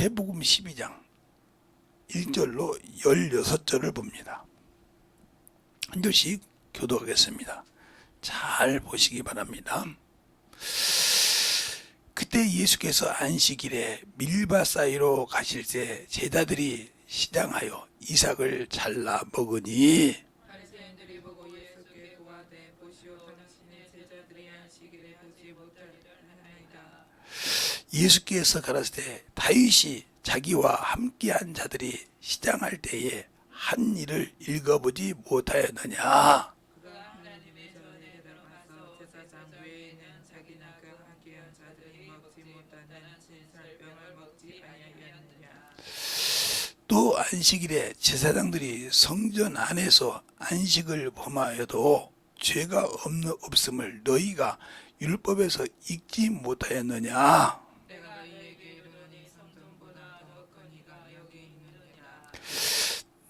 마태복음 12장 1절로 16절을 봅니다. 한 절씩 교도하겠습니다. 잘 보시기 바랍니다. 그때 예수께서 안식일에 밀밭 사이로 가실 때 제자들이 시장하여 이삭을 잘라 먹으니 바리새인들이 보고 예수께 고하되 보시오 당신의 제자들이 안식일에 보지 못하리라 하나이다. 예수께서 가라사대 다윗이 자기와 함께한 자들이 시장할 때에 한 일을 읽어보지 못하였느냐. 그가 하나님의 전에 들어가서 제사장 외에 있는 자기나 그 함께한 자들이 먹지 못하는 진설병을 먹지 아니하였느냐. 또 안식일에 제사장들이 성전 안에서 안식을 범하여도 죄가 없음을 너희가 율법에서 읽지 못하였느냐. 내가 너희에게 이르노니 성전보다 더 큰 이가 여기 있느니라.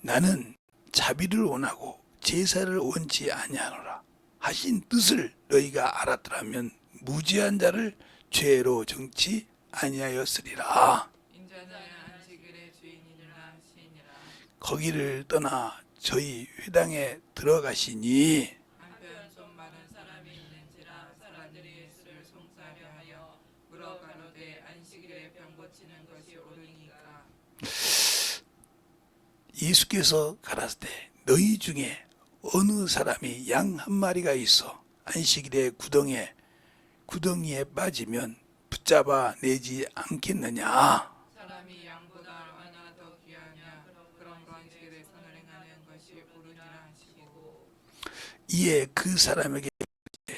나는 자비를 원하고 제사를 원치 아니하노라 하신 뜻을 너희가 알았더라면 무지한 자를 죄로 정치 아니하였으리라. 인자는 안식일의 주인이니라 하시니라. 거기를 떠나 저희 회당에 들어가시니 한편 좀 많은 사람이 있는지라 사람들이 예수를 송사하려 하여 물어 가로되 안식일에 병 고치는 것이 옳으니까. 예수께서 가라사대 너희 중에 어느 사람이 양 한 마리가 있어 안식일에 구덩이에 빠지면 붙잡아 내지 않겠느냐. 사람이 양보다 얼마나 더 귀하냐. 그런 안식일에 손을 행하는 것이 옳으니라 하시고. 이에 그 사람에게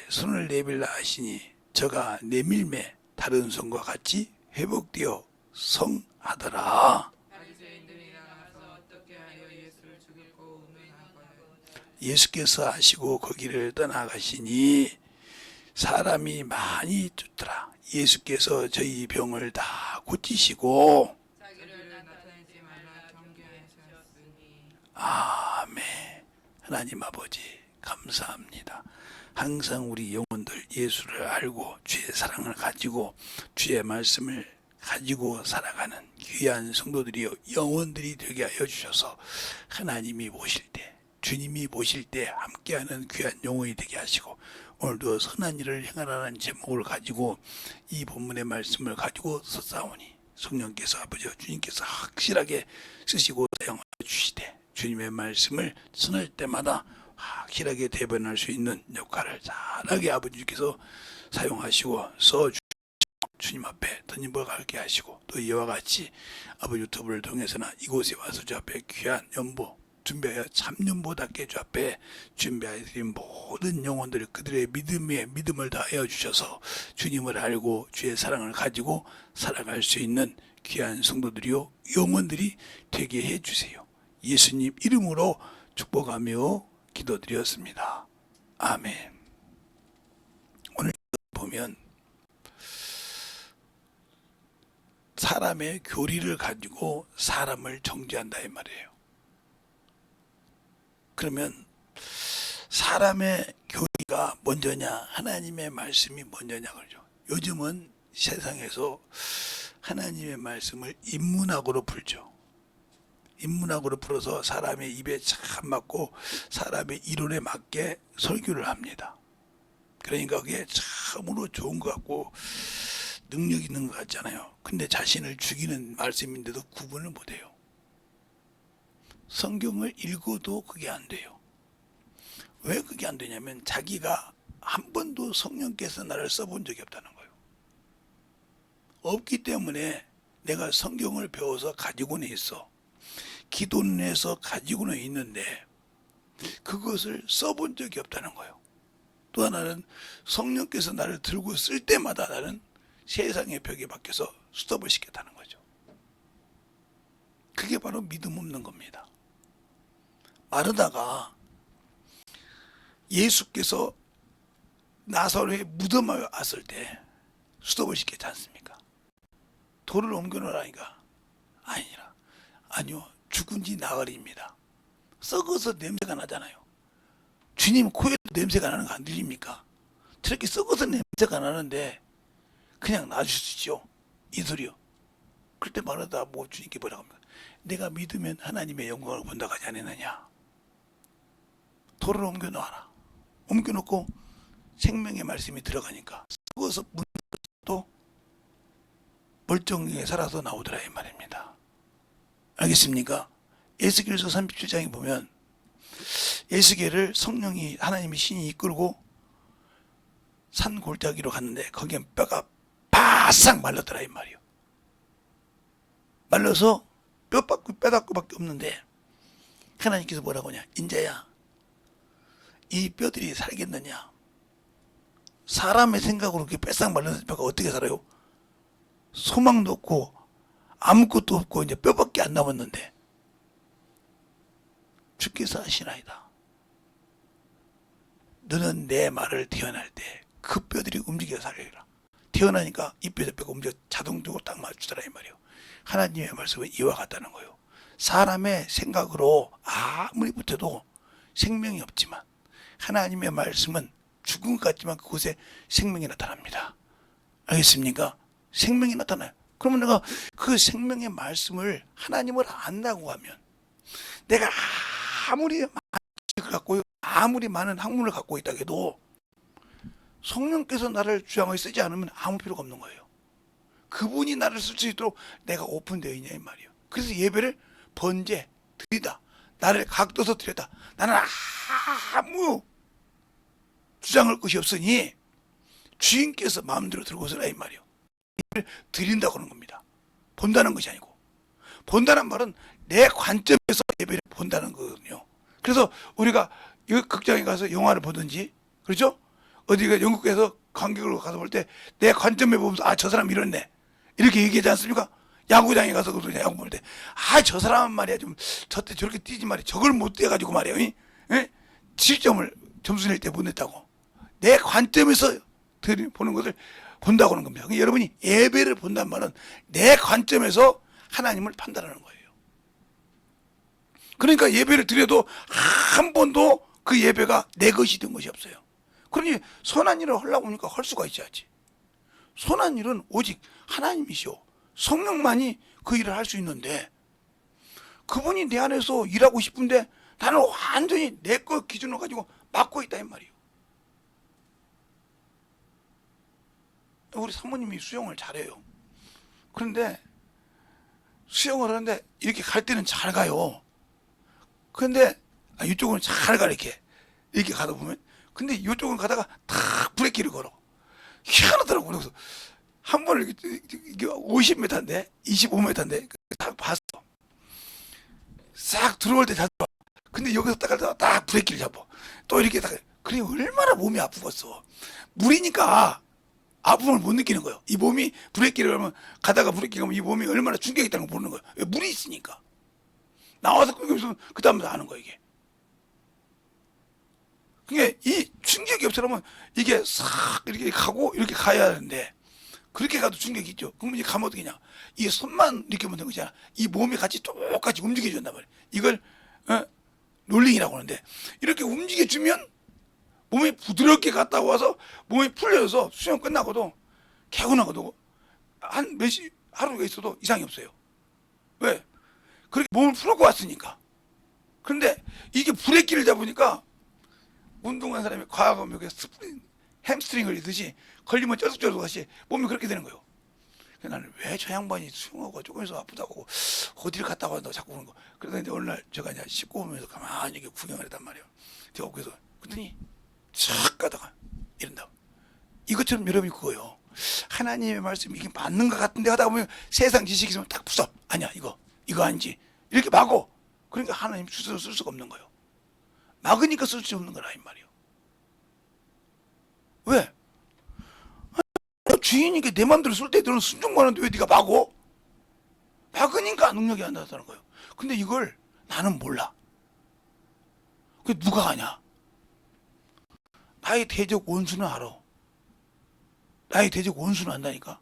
손을 내밀라 하시니 저가 내밀매 다른 손과 같이 회복되어 성하더라. 바리새인들이 나가서 어떻게 하여 예수를 죽이고 운운하거늘. 예수께서 하시고 거기를 떠나가시니 사람이 많이 쫓더라. 예수께서 저희 병을 다 고치시고 자기를 나타내지 말라 경계하셨으니. 아멘. 하나님 아버지 감사합니다. 항상 우리 영혼들 예수를 알고 주의 사랑을 가지고 주의 말씀을 가지고 살아가는 귀한 성도들이여 영혼들이 되게 하여 주셔서 하나님이 보실 때 주님이 보실 때 함께하는 귀한 영혼이 되게 하시고 오늘도 선한 일을 행하라는 제목을 가지고 이 본문의 말씀을 가지고 섰사오니 성령께서 아버지와 주님께서 확실하게 쓰시고 사용하여 주시되 주님의 말씀을 전할 때마다 확실하게 대변할 수 있는 역할을 잘하게 아버지께서 사용하시고 주님 앞에 던져가게 하시고 또 이와 같이 아버지 유튜브를 통해서나 이곳에 와서 주 앞에 귀한 연보 준비하여 참연보답게 주 앞에 준비하여 드린 모든 영혼들 그들의 믿음을 다하여 주셔서 주님을 알고 주의 사랑을 가지고 살아갈 수 있는 귀한 성도들이요 영혼들이 되게 해주세요. 예수님 이름으로 축복하며 기도드렸습니다. 아멘. 오늘 보면 사람의 교리를 가지고 사람을 정죄한다 이 말이에요. 그러면 사람의 교리가 먼저냐 하나님의 말씀이 먼저냐 그러죠. 요즘은 세상에서 하나님의 말씀을 인문학으로 풀죠. 인문학으로 풀어서 사람의 입에 참 맞고 사람의 이론에 맞게 설교를 합니다. 그러니까 그게 참으로 좋은 것 같고 능력 있는 것 같잖아요. 근데 자신을 죽이는 말씀인데도 구분을 못해요. 성경을 읽어도 그게 안 돼요. 왜 그게 안 되냐면 자기가 한 번도 성령께서 나를 써본 적이 없다는 거예요. 없기 때문에 내가 성경을 배워서 가지고는 있어. 기도는 해서 가지고는 있는데 그것을 써본 적이 없다는 거예요. 또 하나는 성령께서 나를 들고 쓸 때마다 나는 세상의 벽에 박혀서 스톱을 시켰다는 거죠. 그게 바로 믿음 없는 겁니다. 마르다가 예수께서 나사로의 무덤에 왔을 때 스톱을 시켰지 않습니까? 돌을 옮겨놓으라니까 아니라 아니요 죽은 지 나흘입니다. 썩어서 냄새가 나잖아요. 주님 코에도 냄새가 나는 거 안 들립니까? 저렇게 썩어서 냄새가 나는데 그냥 놔주시죠. 이 소리요. 그럴 때 말하다 뭐 주님께 뭐라고 합니까? 내가 믿으면 하나님의 영광을 본다고 하지 않았느냐. 돌을 옮겨 놓아라. 옮겨 놓고 생명의 말씀이 들어가니까 썩어서 문도 멀쩡하게 살아서 나오더라 이 말입니다. 알겠습니까? 에스겔서 37장에 보면 에스겔을 성령이 하나님의 신이 이끌고 산 골짜기로 갔는데 거기엔 뼈가 바싹 말랐더라 이 말이요. 말라서 뼈다구밖에 없는데 하나님께서 뭐라고 하냐. 인자야, 이 뼈들이 살겠느냐. 사람의 생각으로 그렇게 뼈싹 말라서 뼈가 어떻게 살아요? 소망도 없고 아무것도 없고 이제 뼈밖에 안 남았는데 주께서 하시나이다. 너는 내 말을 태어날 때 그 뼈들이 움직여 살리라. 태어나니까 이 뼈 뼈가 움직여 자동적으로 딱 맞추더라 이 말이요. 하나님의 말씀은 이와 같다는 거예요. 사람의 생각으로 아무리 붙어도 생명이 없지만 하나님의 말씀은 죽은 것 같지만 그곳에 생명이 나타납니다. 알겠습니까? 생명이 나타나요. 그러면 내가 그 생명의 말씀을 하나님을 안다고 하면 내가 아무리 많은 지식을 갖고 아무리 많은 학문을 갖고 있다 해도 성령께서 나를 주장하여 쓰지 않으면 아무 필요가 없는 거예요. 그분이 나를 쓸 수 있도록 내가 오픈되어 있냐 이 말이에요. 그래서 예배를 번제 드리다, 나를 각도서 드렸다. 나는 아무 주장할 것이 없으니 주인께서 마음대로 들어오시라 이 말이에요. 예배를 드린다고 하는 겁니다. 본다는 것이 아니고, 본다는 말은 내 관점에서 예배를 본다는 거거든요. 그래서 우리가 이 극장에 가서 영화를 보든지, 그렇죠? 어디가 영국에서 관객으로 가서 볼 때 내 관점에 보면서 아, 저 사람 이렇네 이렇게 얘기하지 않습니까? 야구장에 가서 그러냐, 야구 볼 때 아, 저 사람은 말이야 좀 저때 저렇게 뛰지 말이야. 저걸 못 뛰어가지고 말이야. 7점을 점수 낼 때 못 냈다고. 내 관점에서 보는 것을 본다고 하는 겁니다. 그러니까 여러분이 예배를 본다는 말은 내 관점에서 하나님을 판단하는 거예요. 그러니까 예배를 드려도 한 번도 그 예배가 내 것이 된 것이 없어요. 그러니 선한 일을 하려고 하니까 할 수가 있어야지. 선한 일은 오직 하나님이시오. 성령만이 그 일을 할 수 있는데 그분이 내 안에서 일하고 싶은데 나는 완전히 내 것 기준으로 가지고 막고 있다 이 말이에요. 우리 사모님이 수영을 잘해요. 그런데 수영을 하는데 이렇게 갈 때는 잘 가요. 그런데 이쪽은 잘 가 이렇게 가다 보면 근데 이쪽은 가다가 탁 브레이크를 걸어. 희한하더라고. 그래서 한 번을 이게 50m인데 25m인데 딱 봤어. 싹 들어올 때 잘 들어와. 근데 여기서 딱 가다가 딱 브레이크를 잡아. 또 이렇게 딱. 그래 얼마나 몸이 아프겠어. 물이니까 아픔을 못 느끼는 거예요. 이 몸이 브레이크를 하면 가다가 브레이크 가면 이 몸이 얼마나 충격이 있다는 걸 모르는 거예요. 왜? 물이 있으니까. 나와서 끊기면서 그 다음부터 아는 거예요 이게. 그러니까 이 충격이 없으려면 이게 싹 이렇게 가고 이렇게 가야 하는데 그렇게 가도 충격이 있죠. 그러면 이제 가면 어떻게 하냐. 이 손만 이렇게 하면 되는 거잖아. 이 몸이 같이 똑같이 움직여준단 말이야. 이걸 롤링이라고 하는데 이렇게 움직여주면 몸이 부드럽게 갔다 와서 몸이 풀려서 수영 끝나고도 개운하고도 한 몇시 하루가 있어도 이상이 없어요. 왜? 그렇게 몸을 풀고 왔으니까. 그런데 이게 브레이크를 잡으니까 운동한 사람이 과학하면 여기 햄스트링 걸리듯이 걸리면 쩌석쩌석 하시 몸이 그렇게 되는 거예요. 나는 왜 저 양반이 수영하고 조금해서 아프다고 어디를 갔다 왔다고 자꾸 그러는 거. 그러다 이제 어느 날 제가 이제 씻고 오면서 가만히 이렇게 구경을 했단 말이에요. 제가 그래서 그랬더니 촥 가다가 이런다. 이것처럼 여러분이 그거요. 하나님의 말씀이 이게 맞는 것 같은데 하다 보면 세상 지식이 있으면 딱 부숴. 아니야 이거 아니지. 이렇게 막어. 그러니까 하나님 스스로 쓸 수가 없는 거예요. 막으니까 쓸 수 없는 거라 이 말이에요. 왜? 주인이니까 내 마음대로 쓸 때 너는 순종하는데 왜 네가 막어? 막으니까 능력이 안 나타나는 거예요. 근데 이걸 나는 몰라. 그 누가 아냐? 나의 대적 원수는 알아. 나의 대적 원수는 안다니까.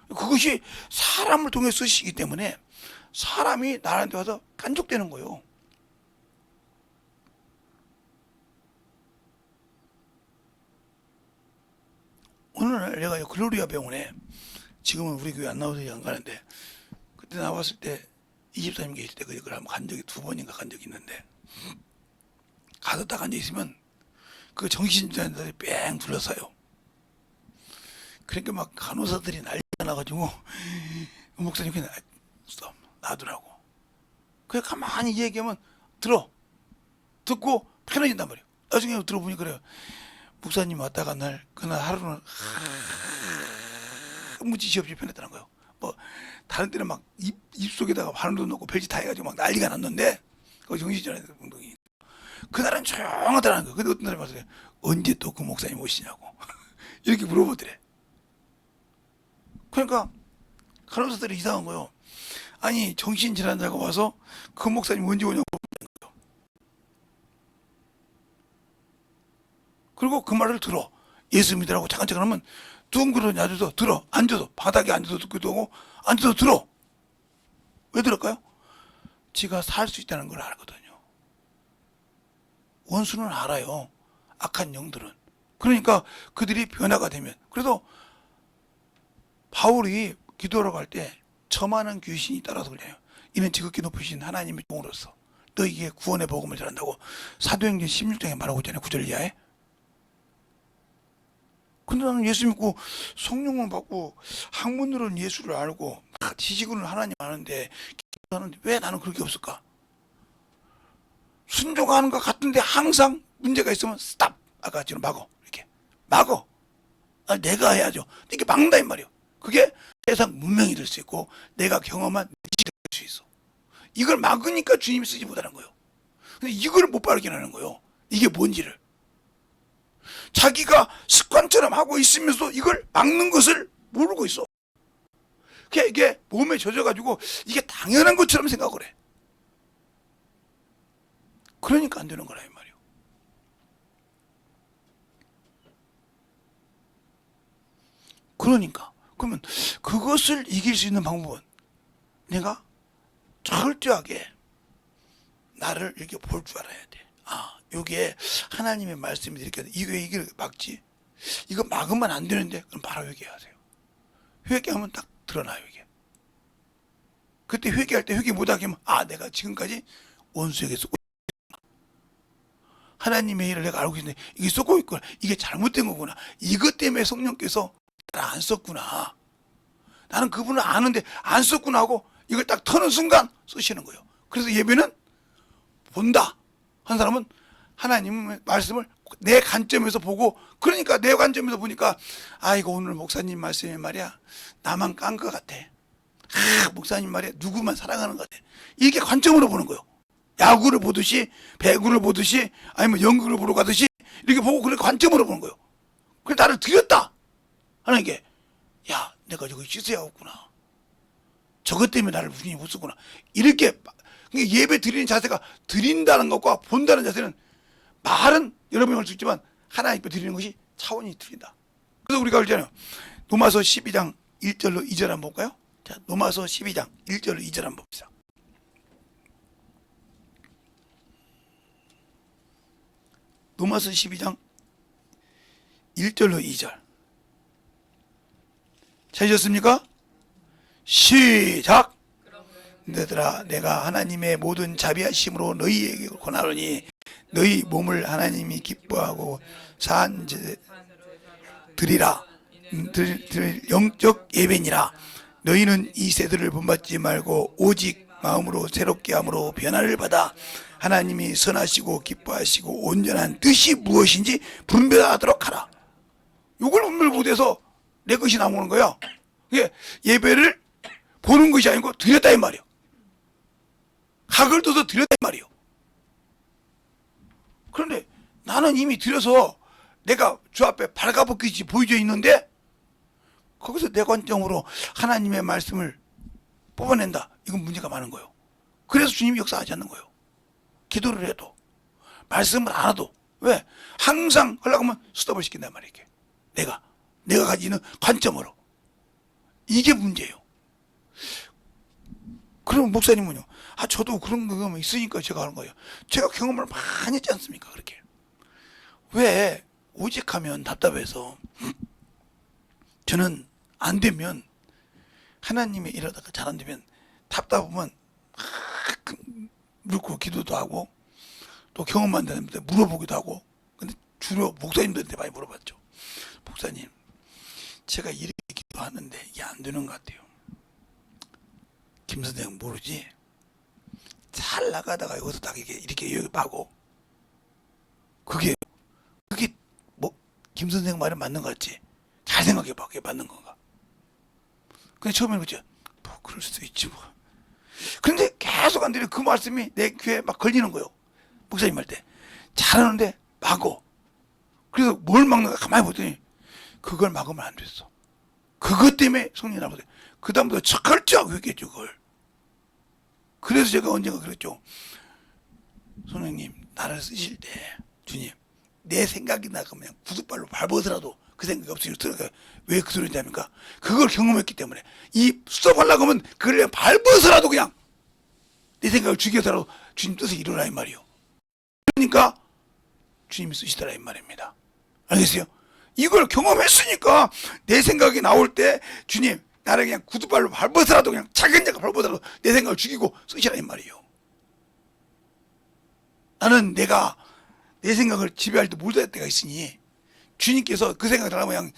그것이 사람을 통해 쓰시기 때문에 사람이 나한테 와서 간족되는 거예요. 오늘 내가 글로리아 병원에 지금은 우리 교회 안 나와서 안 가는데, 그때 나왔을 때 24님 계실 때 그걸 한번 간 적이 2번인가 간 적이 있는데, 가서 딱 앉아 있으면 그 정신질환자들이 뺑 둘러싸요. 그러니까 막 간호사들이 난리가 나가지고 목사님 그냥 스톱 놔두라고. 그냥 가만히 얘기하면 듣고 편해진단 말이에요. 나중에 들어보니 그래요. 목사님 왔다가 그날 하루는 아무 짓이 없이 편했다는 거예요. 뭐 다른 때는 막 입속에다가 바람도 넣고 별짓 다 해가지고 막 난리가 났는데, 그 정신질환 운동이 그날은 조용하다는 거예요. 근데 어떤 사람이 와서 언제 또 그 목사님 오시냐고 이렇게 물어보더래. 그러니까 간호사들이 이상한 거예요. 아니 정신질환자가 와서 그 목사님 언제 오냐고 물어보는 거예요. 그리고 그 말을 들어. 예수 믿으라고 잠깐 하면 둥그러 놔줘서 들어. 앉아서 바닥에 앉아서 듣기도 하고 앉아서 들어. 왜 들을까요? 지가 살 수 있다는 걸 알거든요. 원수는 알아요. 악한 영들은. 그러니까 그들이 변화가 되면. 그래서 바울이 기도하러 갈 때 저 많은 귀신이 따라서 그래요. 이는 지극히 높으신 하나님의 종으로서 너에게 구원의 복음을 전한다고 사도행전 16장에 말하고 있잖아요. 9절 이하에. 근데 나는 예수 믿고 성령을 받고 학문으로는 예수를 알고 지식으로는 하나님 아는데 기도하는데 왜 나는 그렇게 없을까? 순종하는 것 같은데 항상 문제가 있으면 스탑. 아까 지금 이렇게 막어. 내가 해야죠. 이렇게 막는다 이 말이에요. 그게 세상 문명이 될 수 있고 내가 경험한 지식이 될 수 있어. 이걸 막으니까 주님이 쓰지 못하는 거예요. 근데 이걸 못 발견하는 거예요. 이게 뭔지를. 자기가 습관처럼 하고 있으면서 이걸 막는 것을 모르고 있어. 이게 몸에 젖어가지고 이게 당연한 것처럼 생각을 해. 그러니까 안 되는 거라 이 말이에요. 그러니까 그러면 그것을 이길 수 있는 방법은 내가 철저하게 나를 이렇게 볼 줄 알아야 돼. 요게 하나님의 말씀이 이렇게 이게 막지? 이거 막으면 안 되는데 그럼 바로 회개하세요. 회개하면 딱 드러나요 이게. 그때 회개할 때 회개 못하게 하면 내가 지금까지 원수에게 쏟고 있구나. 하나님의 일을 내가 알고 있는데 이게 쏟고 있구나. 이게 잘못된 거구나. 이것 때문에 성령께서 나를 안 썼구나. 나는 그분을 아는데 안 썼구나 하고 이걸 딱 터는 순간 쓰시는 거예요. 그래서 예배는 본다 한 사람은 하나님의 말씀을 내 관점에서 보고, 그러니까 내 관점에서 보니까 이거 오늘 목사님 말씀이 말이야 나만 깐 것 같아. 목사님 말이야 누구만 사랑하는 것 같아. 이렇게 관점으로 보는 거예요. 야구를 보듯이 배구를 보듯이 아니면 연극을 보러 가듯이 이렇게 보고 그렇게 관점으로 보는 거예요. 그래 나를 드렸다 하는 게 내가 저거 씻어야 없구나. 저것 때문에 나를 주님이 못 쓰구나. 이렇게 예배 드리는 자세가 드린다는 것과 본다는 자세는 말은 여러분이 할 수 있지만 하나님께 드리는 것이 차원이 틀린다. 그래서 우리가 알잖아요. 로마서 12장 1절로 2절 한번 볼까요? 자, 로마서 12장 1절로 2절 한번 봅시다. 로마서 12장 1절로 2절. 찾으셨습니까? 시작! 너희들아 내가 하나님의 모든 자비하심으로 너희에게 권하노니 너희 몸을 하나님이 기뻐하고 산 드리라. 드릴 영적 예배니라. 너희는 이 세대를 본받지 말고 오직 마음으로 새롭게 함으로 변화를 받아 하나님이 선하시고 기뻐하시고 온전한 뜻이 무엇인지 분별하도록 하라. 이걸 분별 못해서 내 것이 나오는 거야. 이게 예배를 보는 것이 아니고 드렸다 이 말이에요. 각을 둬서 드렸다 이 말이에요. 그런데 나는 이미 드려서 내가 주 앞에 발가벗기지 보여져 있는데 거기서 내 관점으로 하나님의 말씀을 뽑아낸다. 이건 문제가 많은 거예요. 그래서 주님이 역사하지 않는 거예요. 기도를 해도 말씀을 안 해도. 왜? 항상 하려고 하면 스톱을 시킨단 말이에요. 내가 가지는 관점으로. 이게 문제예요. 그럼 목사님은요? 저도 그런 경험이 있으니까 제가 하는 거예요. 제가 경험을 많이 했지 않습니까? 그렇게. 왜? 오직하면 답답해서 저는 안 되면 하나님의 이러다가 잘 안 되면 답답하면 묻고 기도도 하고 또 경험만 되는데 물어보기도 하고. 근데 주로 목사님들한테 많이 물어봤죠. 목사님, 제가 이렇게 기도하는데 이게 안 되는 것 같아요. 김 선생 모르지? 잘 나가다가 여기서 딱 이렇게 여기 파고 그게 뭐 김 선생 말이 맞는 것 같지? 잘 생각해봐. 그게 맞는 건가? 근데 처음에는 그죠? 뭐 그럴 수도 있지 뭐. 근데 계속 안 되려 그 말씀이 내 귀에 막 걸리는 거예요. 목사님 할 때 잘하는데 막어. 그래서 뭘 막는가 가만히 보더니 그걸 막으면 안 됐어. 그것 때문에 성령이 나보다 그 다음부터 철저하게 회개했죠 그걸. 그래서 제가 언젠가 그랬죠. 선생님 나를 쓰실 때 주님 내 생각이 나가면 그냥 구두발로 밟아서라도 그 생각이 없으니까 왜 그 소리인지 압니까? 그걸 경험했기 때문에 이 수업하려고 하면 그걸 그냥 밟아서라도 그냥 내 생각을 죽여서라도 주님 뜻을 이루라 이 말이요. 그러니까 주님이 쓰시더라 이 말입니다. 알겠어요? 이걸 경험했으니까 내 생각이 나올 때 주님 나를 그냥 구두발로 밟아서라도 그냥 작은 자가 밟아서라도 내 생각을 죽이고 쓰시라 이 말이에요. 나는 내가 내 생각을 지배할 때 못할 때가 있으니 주님께서 그 생각을 하면 그냥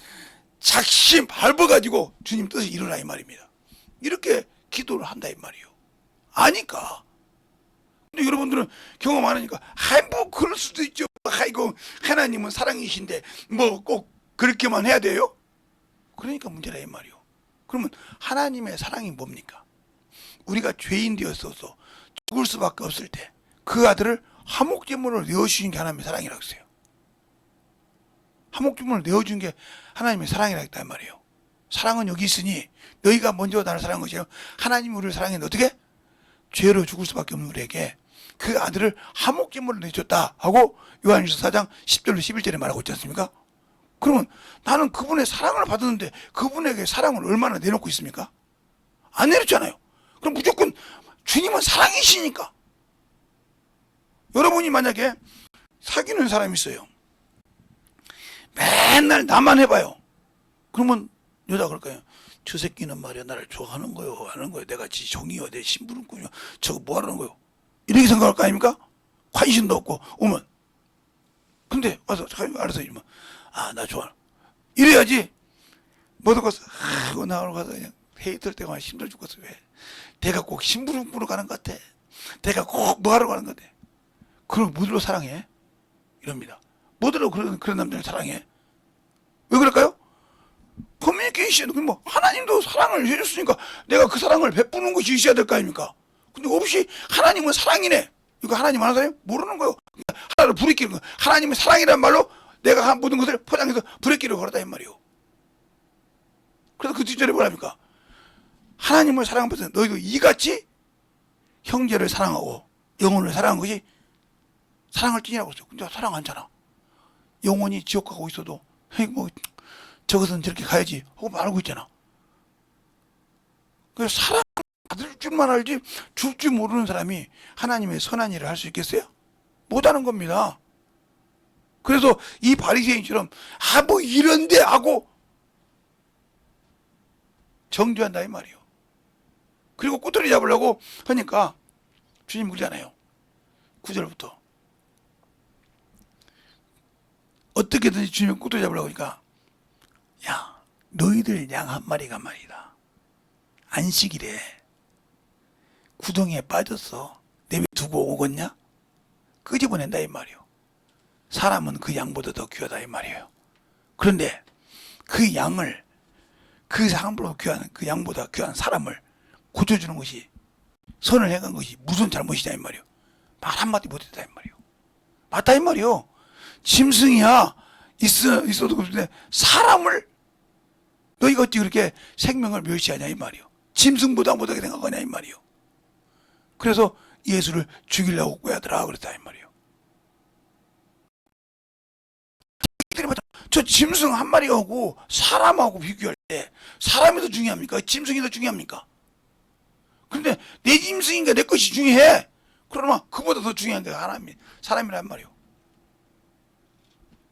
작심 밟아가지고 주님 뜻을 이루라 이 말입니다. 이렇게 기도를 한다 이 말이에요. 아니까. 근데 여러분들은 경험 안 하니까 뭐 그럴 수도 있죠. 아이고 하나님은 사랑이신데 뭐 꼭 그렇게만 해야 돼요? 그러니까 문제라 이 말이에요. 그러면 하나님의 사랑이 뭡니까? 우리가 죄인 되었어서 죽을 수밖에 없을 때 그 아들을 화목제물로 내어주신 게 하나님의 사랑이라고 했어요. 화목제물로 내어준 게 하나님의 사랑이라고 했단 말이에요. 사랑은 여기 있으니 너희가 먼저 나를 사랑한 것이에요. 하나님이 우리를 사랑했는데 어떻게? 죄로 죽을 수밖에 없는 우리에게 그 아들을 화목제물로 내줬다 하고 요한일서 4장 10절로 11절에 말하고 있지 않습니까? 그러면 나는 그분의 사랑을 받았는데 그분에게 사랑을 얼마나 내놓고 있습니까? 안 내렸잖아요. 그럼 무조건 주님은 사랑이시니까. 여러분이 만약에 사귀는 사람이 있어요. 맨날 나만 해봐요. 그러면 여자가 그럴까요? 저 새끼는 말이야 나를 좋아하는 거요 하는 거예요. 내가 지 종이요 내 심부름꾼이요 저거 뭐 하는 거요. 이렇게 생각할 거 아닙니까? 관심도 없고 오면 근데 와서 알아서 이러면 아 나 좋아 이래야지. 못 가서 하고 나오러 가서 그냥 회의 들 때가 힘들어 죽겠어. 왜? 내가 꼭 심부름꾼으로 가는 것 같아. 내가 꼭 뭐 하러 가는 것 같아. 그럼 뭐들로 사랑해? 이럽니다. 뭐들로 그런 남자를 사랑해? 왜 그럴까요? 커뮤니케이션, 뭐 하나님도 사랑을 해줬으니까 내가 그 사랑을 베푸는 것이 있어야 될 거 아닙니까? 근데 없이 하나님은 사랑이네. 이거 하나님 아는 사람이 모르는 거예요. 하나를 부리끼는 거예요. 하나님은 사랑이란 말로 내가 한 모든 것을 포장해서 부리끼를 걸었다 이 말이에요. 그래서 그 뒷절에 뭐랍니까? 하나님을 사랑하면서 너희도 이같이 형제를 사랑하고 영혼을 사랑하는 것이 사랑을 띠냐고 그랬어요. 근데 사랑 않잖아. 영혼이 지옥 가고 있어도 뭐 저것은 저렇게 가야지 하고 말하고 있잖아. 그래서 사랑 받을 줄만 알지 줄 줄 모르는 사람이 하나님의 선한 일을 할 수 있겠어요? 못하는 겁니다. 그래서 이 바리새인처럼 뭐 이런데 하고 정죄한다 이 말이에요. 그리고 꼬투리 잡으려고 하니까 주님 그러잖아요. 9절부터 어떻게든지 주님 꼬투리 잡으려고 하니까 야 너희들 양 한 마리가 말이다. 안식일에 구덩이에 빠졌어. 내비두고 오겠냐? 끄집어낸다 이 말이에요. 사람은 그 양보다 더 귀하다 이 말이에요. 그런데 그 양을 그 사람보다 귀한 그 양보다 귀한 사람을 고쳐주는 것이 선을 행한 것이 무슨 잘못이냐 이 말이에요. 말 한마디 못했다 이 말이에요. 맞다 이 말이에요. 짐승이야 있어도 그런데 사람을 너희가 어찌 그렇게 생명을 멸시하냐 이 말이에요. 짐승보다 못하게 생각하냐 이 말이에요. 그래서 예수를 죽이려고 꾀하더라 그랬다 이 말이에요. 저 짐승 한 마리하고 사람하고 비교할 때 사람이 더 중요합니까? 짐승이 더 중요합니까? 그런데 내 짐승인가 내 것이 중요해. 그러면 그보다 더 중요한 게 사람이란 말이에요.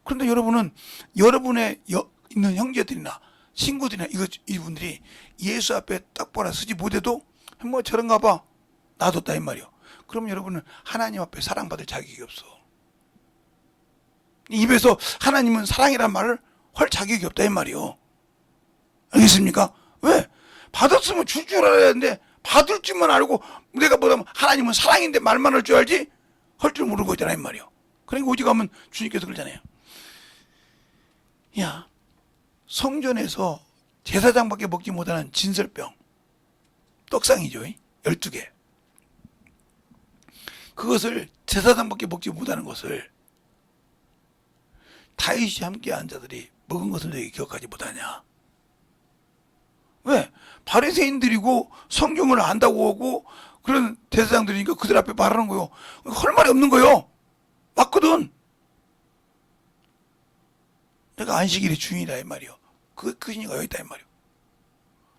그런데 여러분은 여러분의 있는 형제들이나 친구들이나 이분들이 예수 앞에 딱 보나 서지 못해도 뭐 저런가 봐 놔뒀다 이 말이요. 그럼 여러분은 하나님 앞에 사랑받을 자격이 없어. 입에서 하나님은 사랑이란 말을 할 자격이 없다 이 말이요. 알겠습니까? 왜? 받았으면 줄 줄 알아야 되는데 받을 줄만 알고 내가 뭐라면 하나님은 사랑인데 말만 할 줄 알지 할 줄 모르고 있잖아 이 말이요. 그러니까 오직 가면 주님께서 그러잖아요. 야, 성전에서 제사장밖에 먹지 못하는 진설병 떡상이죠. 12개. 그것을 제사장밖에 먹지 못하는 것을 다윗이 함께 한 자들이 먹은 것을 너희 기억하지 못하냐? 왜? 바리새인들이고 성경을 안다고 하고 그런 제사장들이니까 그들 앞에 말하는 거요. 할 말이 없는 거요. 맞거든. 내가 안식일의 주인이다 이 말이요. 그 신이가 여기 있다 이 말이요.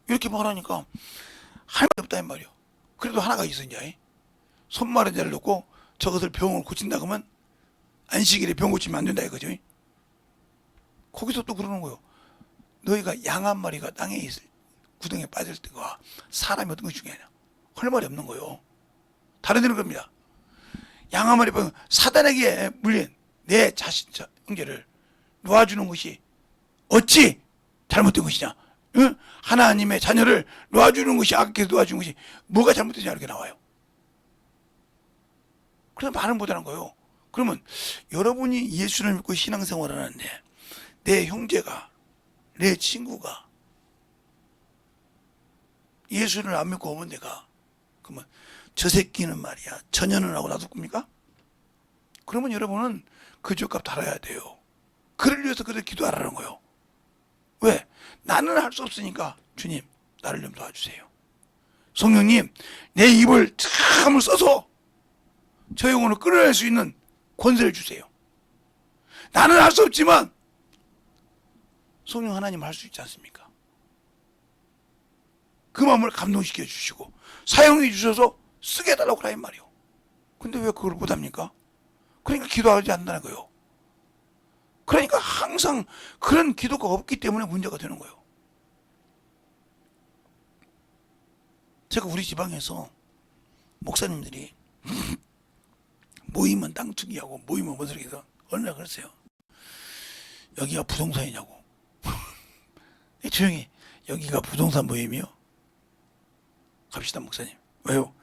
이렇게 말하니까 할 말이 없다 이 말이요. 그래도 하나가 있어 이제. 손마른 자를 놓고 저것을 병을 고친다 그러면 안식일에 병 고치면 안 된다 이거죠. 거기서 또 그러는 거예요. 너희가 양 한 마리가 땅에 있을 구덩이에 빠질 때가 사람이 어떤 것이 중요하냐. 할 말이 없는 거예요. 다른 데는 그럽니다. 양 한 마리 사단에게 물린 내 자신 형제를 놓아주는 것이 어찌 잘못된 것이냐. 응? 하나님의 자녀를 놓아주는 것이 악하게 놓아주는 것이 뭐가 잘못되냐 이렇게 나와요. 그래서 말을 못하는 거예요. 그러면 여러분이 예수를 믿고 신앙생활을 하는데 내 형제가 내 친구가 예수를 안 믿고 오면 내가 그러면 저 새끼는 말이야 전혀는 하고 놔둘 겁니까? 그러면 여러분은 그 죄값 달아야 돼요. 그를 위해서 그렇게 기도하라는 거예요. 왜? 나는 할 수 없으니까 주님 나를 좀 도와주세요. 성령님 내 입을 참 써서 저 영혼을 끌어낼 수 있는 권세를 주세요. 나는 할 수 없지만 성령 하나님 할 수 있지 않습니까? 그 마음을 감동시켜 주시고 사용해 주셔서 쓰게 해달라고 그라 이 말이요. 근데 왜 그걸 못합니까? 그러니까 기도하지 않는다는 거예요. 그러니까 항상 그런 기도가 없기 때문에 문제가 되는 거예요. 제가 우리 지방에서 목사님들이 모이면 땅 투기하고 모이면 뭐 저렇게 해서 얼마나 그랬어요. 여기가 부동산이냐고. 조용히 여기가 부동산 모임이요? 갑시다 목사님. 왜요?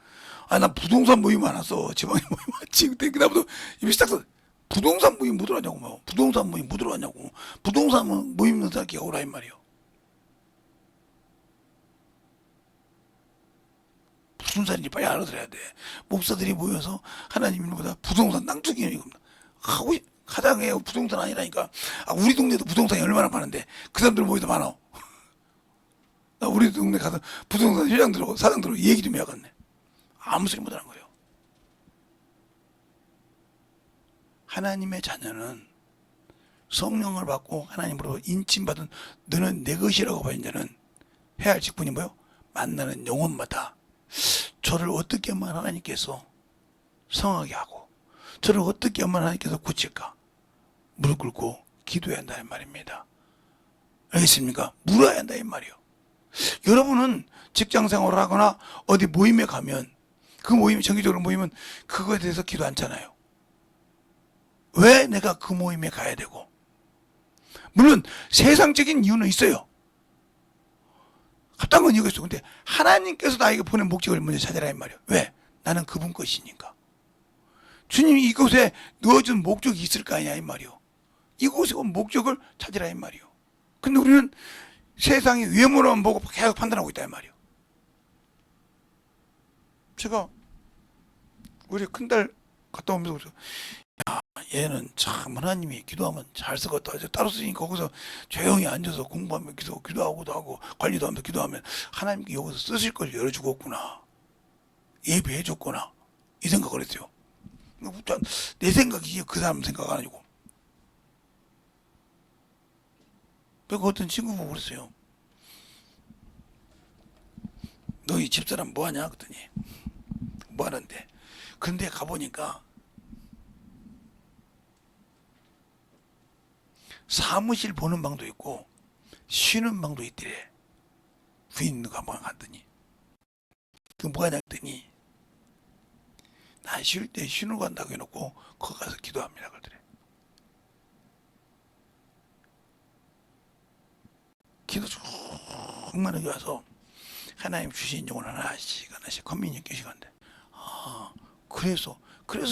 아, 나 부동산 모임 안 왔어. 지방에 모임 왔지. 그때 그다음부터 입이 딱 써. 부동산 모임 못 들어왔냐고. 뭐. 부동산 모임 못 들어왔냐고. 부동산 모임 넣는 사람이 오라 이 말이요. 무슨 말인지 빨리 알아들어야 돼. 목사들이 모여서 하나님보다 부동산 땅투기는 이겁니다. 하고 가장해 부동산 아니라니까. 아, 우리 동네도 부동산이 얼마나 많은데 그 사람들 모여도 많아. 나 우리 동네 가서 부동산 회장들하고 사장들하고 얘기 좀 해야겠네. 아무 소리 못하는 거예요. 하나님의 자녀는 성령을 받고 하나님으로 인침받은 너는 내 것이라고 받은 자는 해야 할 직분이 뭐요? 만나는 영혼마다 저를 어떻게 하면 하나님께서 성하게 하고 저를 어떻게 하면 하나님께서 고칠까? 무릎 꿇고 기도해야 한다는 말입니다. 알겠습니까? 물어야 한다 이 말이요. 여러분은 직장생활을 하거나 어디 모임에 가면 그 모임이 정기적으로 모이면 그거에 대해서 기도 않잖아요. 왜 내가 그 모임에 가야 되고? 물론 세상적인 이유는 있어요. 합당한 건 이유가 있어. 근데 하나님께서 나에게 보낸 목적을 먼저 찾아라 이 말이에요. 왜? 나는 그분 것이니까. 주님이 이곳에 넣어준 목적이 있을 거 아니야 이 말이요. 이곳에 온 목적을 찾으라 이 말이요. 근데 우리는 세상의 외모로만 보고 계속 판단하고 있다 이 말이요. 제가 우리 큰딸 갔다 오면서 야, 얘는 참 하나님이 기도하면 잘 쓰겠다. 따로 쓰니까 거기서 조용히 앉아서 공부하면 기도하고도 하고 관리도 하면서 기도하면 하나님께 여기서 쓰실 걸 열어주겠구나. 예배해줬구나. 이 생각을 했어요. 내 생각이 그 사람 생각 아니고. 그 어떤 친구가 그랬어요. 너희 집사람 뭐하냐? 그랬더니 뭐하는데? 근데 가보니까 사무실 보는 방도 있고 쉬는 방도 있더래. 부인과 한번 갔더니 그 뭐가 했더니 나 쉴 때 쉬는 거 간다고 해놓고 거기 가서 기도합니다 그러더래. 기도 정말 하게 와서 하나님 주신 영혼 하나씩 커뮤니케이션 교시간데, 아 그래서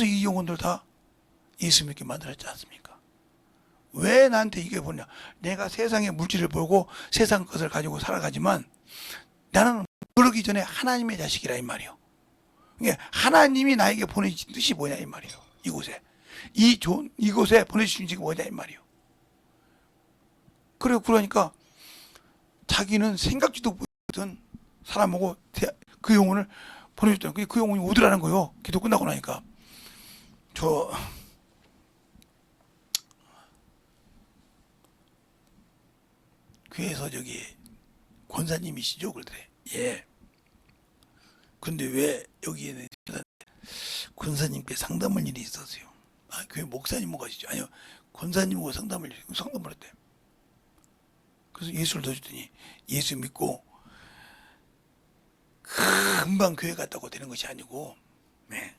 이 영혼들 다 예수 믿게 만들었지 않습니까? 왜 나한테 이게 뭐냐? 내가 세상의 물질을 보고 세상 것을 가지고 살아가지만 나는 그러기 전에 하나님의 자식이라 이 말이요. 이게 하나님이 나에게 보내주신 뜻이 뭐냐 이 말이요. 이곳에 보내주신 뜻이 뭐냐 이 말이요. 그러니까 자기는 생각지도 못했던 사람하고 그 영혼을 보내줬다. 그 영혼이 오더라는 거요. 기도 끝나고 나니까. 저 교회에서 저기 권사님이시죠? 그러더래. 예. 근데 왜 여기에는 권사님께 상담할 일이 있었어요. 아, 교회 목사님 가시죠? 아니요. 권사님하고 상담을 했대. 그래서 예수를 넣어줬더니 예수 믿고 금방 교회 갔다고 되는 것이 아니고, 네.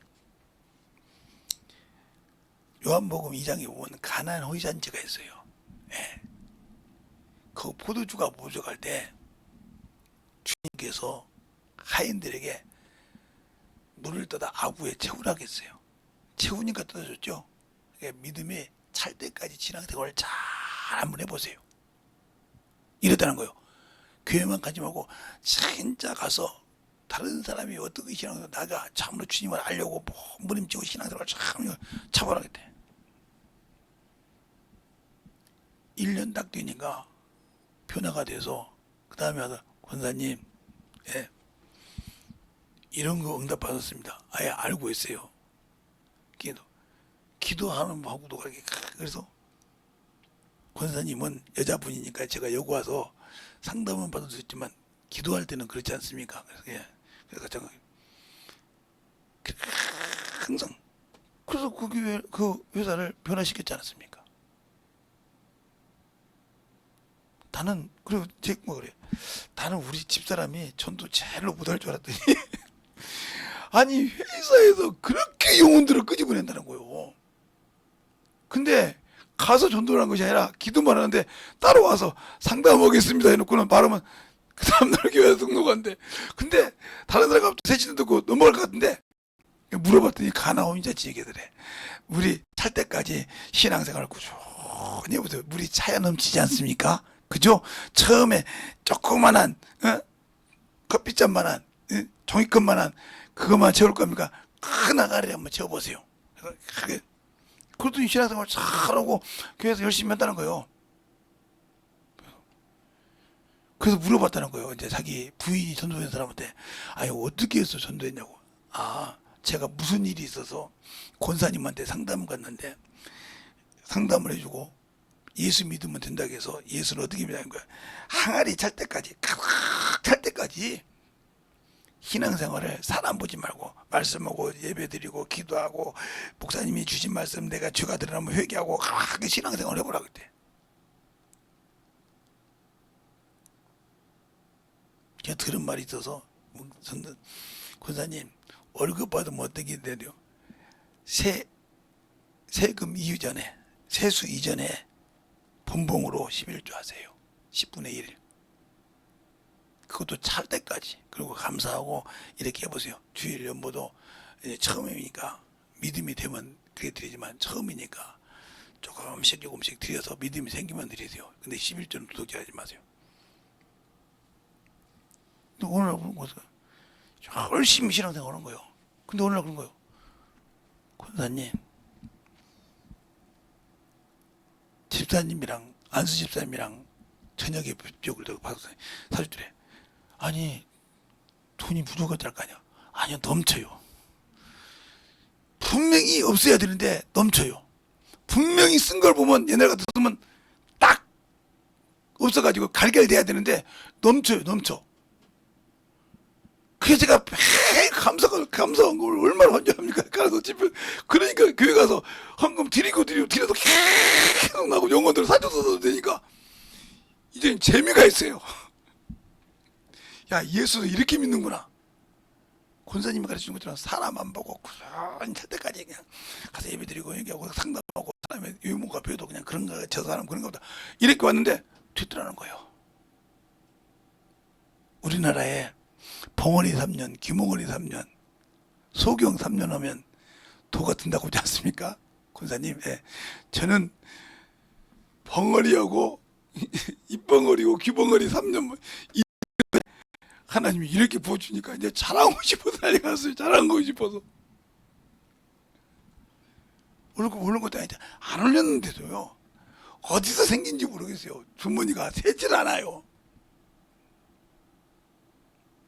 요한복음 2장에 보면 가나안 호위잔치가 있어요. 네. 그 포도주가 부족할 때 주님께서 하인들에게 물을 떠다 아구에 채우라고 했어요. 채우니까 떠줬죠. 그러니까 믿음이 찰 때까지 신앙생활을 잘 한번 해보세요. 이랬다는 거예요. 교회만 가지 말고 진짜 가서 다른 사람이 어떻게 신앙생활 나가 참으로 주님을 알려고 몸부림치고 신앙생활을 참 차보라 했대. 1년 딱 되니까 변화가 돼서 그 다음에 와서 권사님, 예, 이런 거 응답 받았습니다. 아예 알고 있어요. 기도하는 하고도 그렇게. 그래서 권사님은 여자분이니까 제가 여기 와서 상담은 받을 수 있지만 기도할 때는 그렇지 않습니까? 그래서 예, 그래서 제가 항상 그래서 그 회사를 변화시켰지 않았습니까? 나는 그리고 제가 그래. 나는 우리 집사람이 전도 제일로 못할 줄 알았더니 아니 회사에서 그렇게 영혼들을 끄집어낸다는 거예요. 근데 가서 전도를 한 것이 아니라 기도만 하는데 따라와서 상담하겠습니다 해놓고는 말하면 그 다음날 교회에서 등록한대. 근데 다른 사람 갑자기 세신도 듣고 넘어갈 것 같은데 물어봤더니 가나온 자지 얘기들해. 물이 찰 때까지 신앙생활을 꾸준히 해보세요. 물이 차야 넘치지 않습니까? 그죠? 처음에 조그만한 커피잔만한 종이컵만한 그것만 채울 겁니까? 큰 아가리를 한번 채워보세요. 그러더니 신앙생활 잘하고 교회에서 열심히 한다는 거예요. 그래서 물어봤다는 거예요. 이제 자기 부인이 전도된 사람한테 아니 어떻게 해서 전도했냐고. 아 제가 무슨 일이 있어서 권사님한테 상담을 갔는데 상담을 해주고 예수 믿으면 된다고 해서 예수를 어떻게 믿는 거야. 항아리 찰 때까지 가득 찰 때까지 신앙생활을 사람 보지 말고 말씀하고 예배드리고 기도하고 목사님이 주신 말씀 내가 죄가 드러나면 회개하고 그 신앙생활을 해보라고 했대. 제가 들은 말이 있어서 권사님 월급 받으면 어떻게 되려? 세금 이전에 세수 이전에 본봉으로 11조 하세요. 10분의 1. 그것도 찰 때까지. 그리고 감사하고 이렇게 해보세요. 주일 연보도 이제 처음이니까 믿음이 되면 그렇게 드리지만 처음이니까 조금씩 드려서 믿음이 생기면 드리세요. 근데 11조는 도둑질하지 마세요. 근데 오늘날 그런 거죠. 열심히 신앙생활 하는 거예요. 근데 오늘날 그런 거예요. 권사님, 집사님이랑 안수 집사님이랑 저녁에 벽을 받았어요. 사주들에 아니 돈이 부족하지 않을 거 아니야. 아니요 넘쳐요. 분명히 없어야 되는데 넘쳐요. 분명히 쓴 걸 보면 옛날 같았으면 딱 없어가지고 갈갈돼야 되는데 넘쳐요. 그래서 제가 매일 감사한 걸 얼마나 환장합니까? 가서 집에 그러니까 교회 가서 헌금 드려도 계속 나고 영혼들 사줘 써도 되니까 이제 재미가 있어요. 야, 예수도 이렇게 믿는구나. 권사님이 가르치는 것처럼 사람 안 보고 꾸준히 찰 때까지 그냥 가서 예배드리고 얘기하고 상담하고 사람의 유모가 배워도 그냥 그런가, 저 사람 그런가 보다 이렇게 왔는데 뒤뜰어는 거예요. 우리나라에 봉헌이 3년, 김홍헌이 3년, 소경 3년 하면 도가 든다고 하지 않습니까? 권사님, 예. 저는 벙어리하고 입벙어리고 귀벙어리 3년 하나님이 이렇게 부어주니까 이제 자랑하고 싶어서 달려갔어요. 자랑하고 싶어서. 오는 것도 아니죠. 안 올렸는데도요. 어디서 생긴지 모르겠어요. 주머니가 새질 않아요.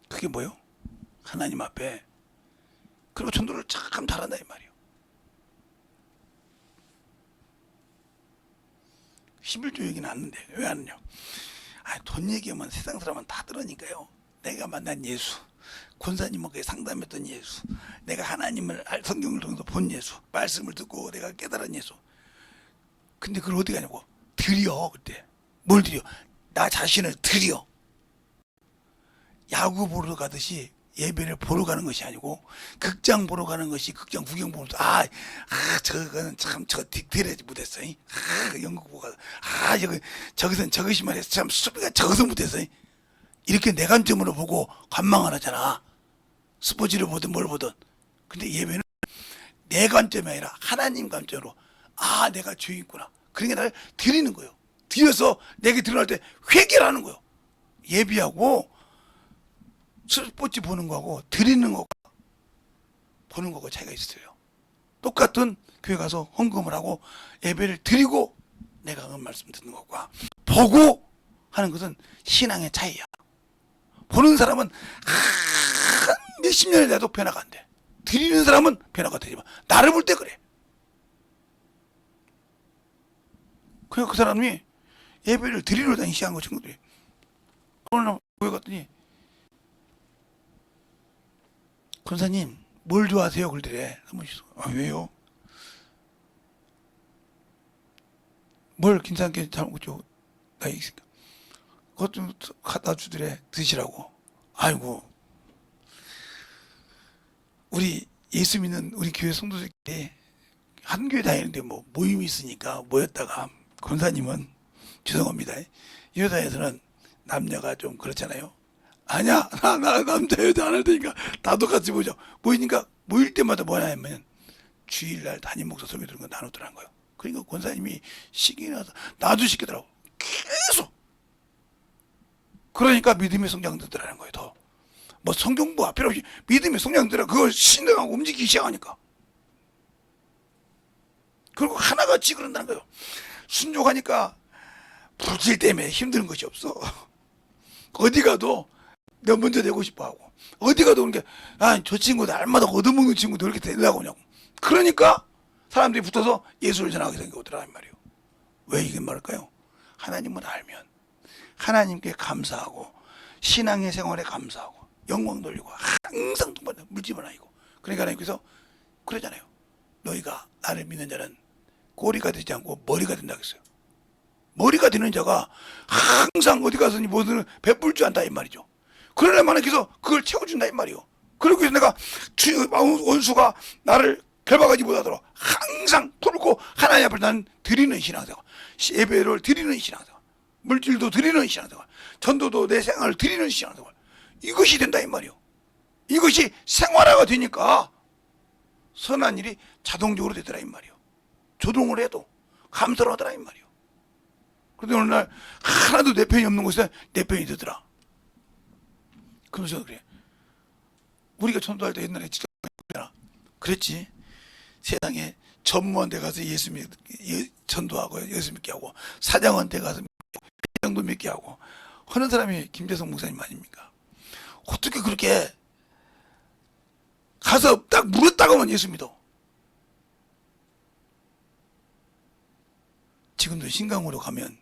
그게 뭐요? 하나님 앞에. 그리고 전도를 참 잘한다 이 말이에요. 11조 얘기는 안 하는데 왜 안 하냐? 돈 얘기하면 세상 사람은 다 들으니까요. 내가 만난 예수, 권사님하고 상담했던 예수, 내가 하나님을 성경을 통해서 본 예수, 말씀을 듣고 내가 깨달은 예수. 근데 그걸 어디 가냐고? 드려. 그때 뭘 드려? 나 자신을 드려. 야구 보러 가듯이 예배를 보러 가는 것이 아니고 극장 보러 가는 것이 극장 구경 보면서 저거는 참 저 디테일하지 못했어. 영국 보고 저기선 저것이만 해서 참 수비가 저것은 못했어. 이렇게 내 관점으로 보고 관망을 하잖아. 스포츠를 보든 뭘 보든. 근데 예배는 내 관점이 아니라 하나님 관점으로 내가 죄인구나. 그러니까 나를 드리는 거예요. 드려서 내게 드러날 때 회개를 하는 거예요. 예비하고 스포츠 보는 거하고 드리는 거고 보는 거고 차이가 있어요. 똑같은 교회 가서 헌금을 하고 예배를 드리고 내가 그 말씀 듣는 것과 보고 하는 것은 신앙의 차이야. 보는 사람은 몇십 년이 돼도 변화가 안 돼. 드리는 사람은 변화가 되지만 나를 볼 때 그래. 그냥 그 사람이 예배를 드리러 다니는 시한 거 친구들이. 그러나 교회 갔더니 권사님 뭘 좋아하세요? 그러더래. 왜요? 뭘 괜찮게 잘 먹죠? 나 있으니까 그것 좀 갖다 주더래. 드시라고. 아이고 우리 예수 믿는 우리 교회 성도들끼리 한 교회 다니는데 뭐 모임이 있으니까 모였다가 권사님은 죄송합니다. 이 회사에서는 남녀가 좀 그렇잖아요. 아니야, 나 남자 여자 안 할 테니까 나도 같이 보자. 모이니까 모일 때마다 뭐냐 하면 주일날 담임 목사 설교 들은 거 나누더라는 거예요. 그러니까 권사님이 시기 나서 나도 시키더라고. 계속. 그러니까 믿음의 성장되더라는 거예요. 더. 뭐 성경부가 필요 없이 믿음의 성장되라. 그걸 신뢰하고 움직이기 시작하니까. 그리고 하나같이 그런다는 거예요. 순종하니까 불질 때문에 힘든 것이 없어. 어디 가도 내가 먼저 되고 싶어 하고 어디 가도 그런 게 저 친구 날마다 얻어먹는 친구도 이렇게 되려고 하냐고. 그러니까 사람들이 붙어서 예수를 전하게 생겨오더라는 말이에요. 왜 이게 말일까요? 하나님을 알면 하나님께 감사하고 신앙의 생활에 감사하고 영광 돌리고 항상 물집을 아니고 그러니까 하나님께서 그러잖아요. 너희가 나를 믿는 자는 꼬리가 되지 않고 머리가 된다 그랬어요. 머리가 되는 자가 항상 어디 가서니 뭐든 베풀 줄 안다 이 말이죠. 그러려면 하나님께서 그걸 채워준다 이 말이요. 그러기 위해서 내가 원수가 나를 결박하지 못하도록 항상 풀고 하나님 앞에 나는 드리는 신앙생활, 예배를 드리는 신앙생활, 물질도 드리는 신앙생활, 전도도 내 생활을 드리는 신앙생활, 이것이 된다 이 말이요. 이것이 생활화가 되니까 선한 일이 자동적으로 되더라 이 말이요. 조동을 해도 감사를 하더라 이 말이요. 그런데 어느 날 하나도 내 편이 없는 곳에 내 편이 되더라. 그러면서 그래. 우리가 전도할 때 옛날에 직접 그랬지. 세상에 전무한 데 가서 전도하고 예수 믿게 하고 사장원 데 가서 회장도 믿게 하고 하는 사람이 김재성 목사님 아닙니까? 어떻게 그렇게 가서 딱 물었다가만 예수 믿어. 지금도 신강으로 가면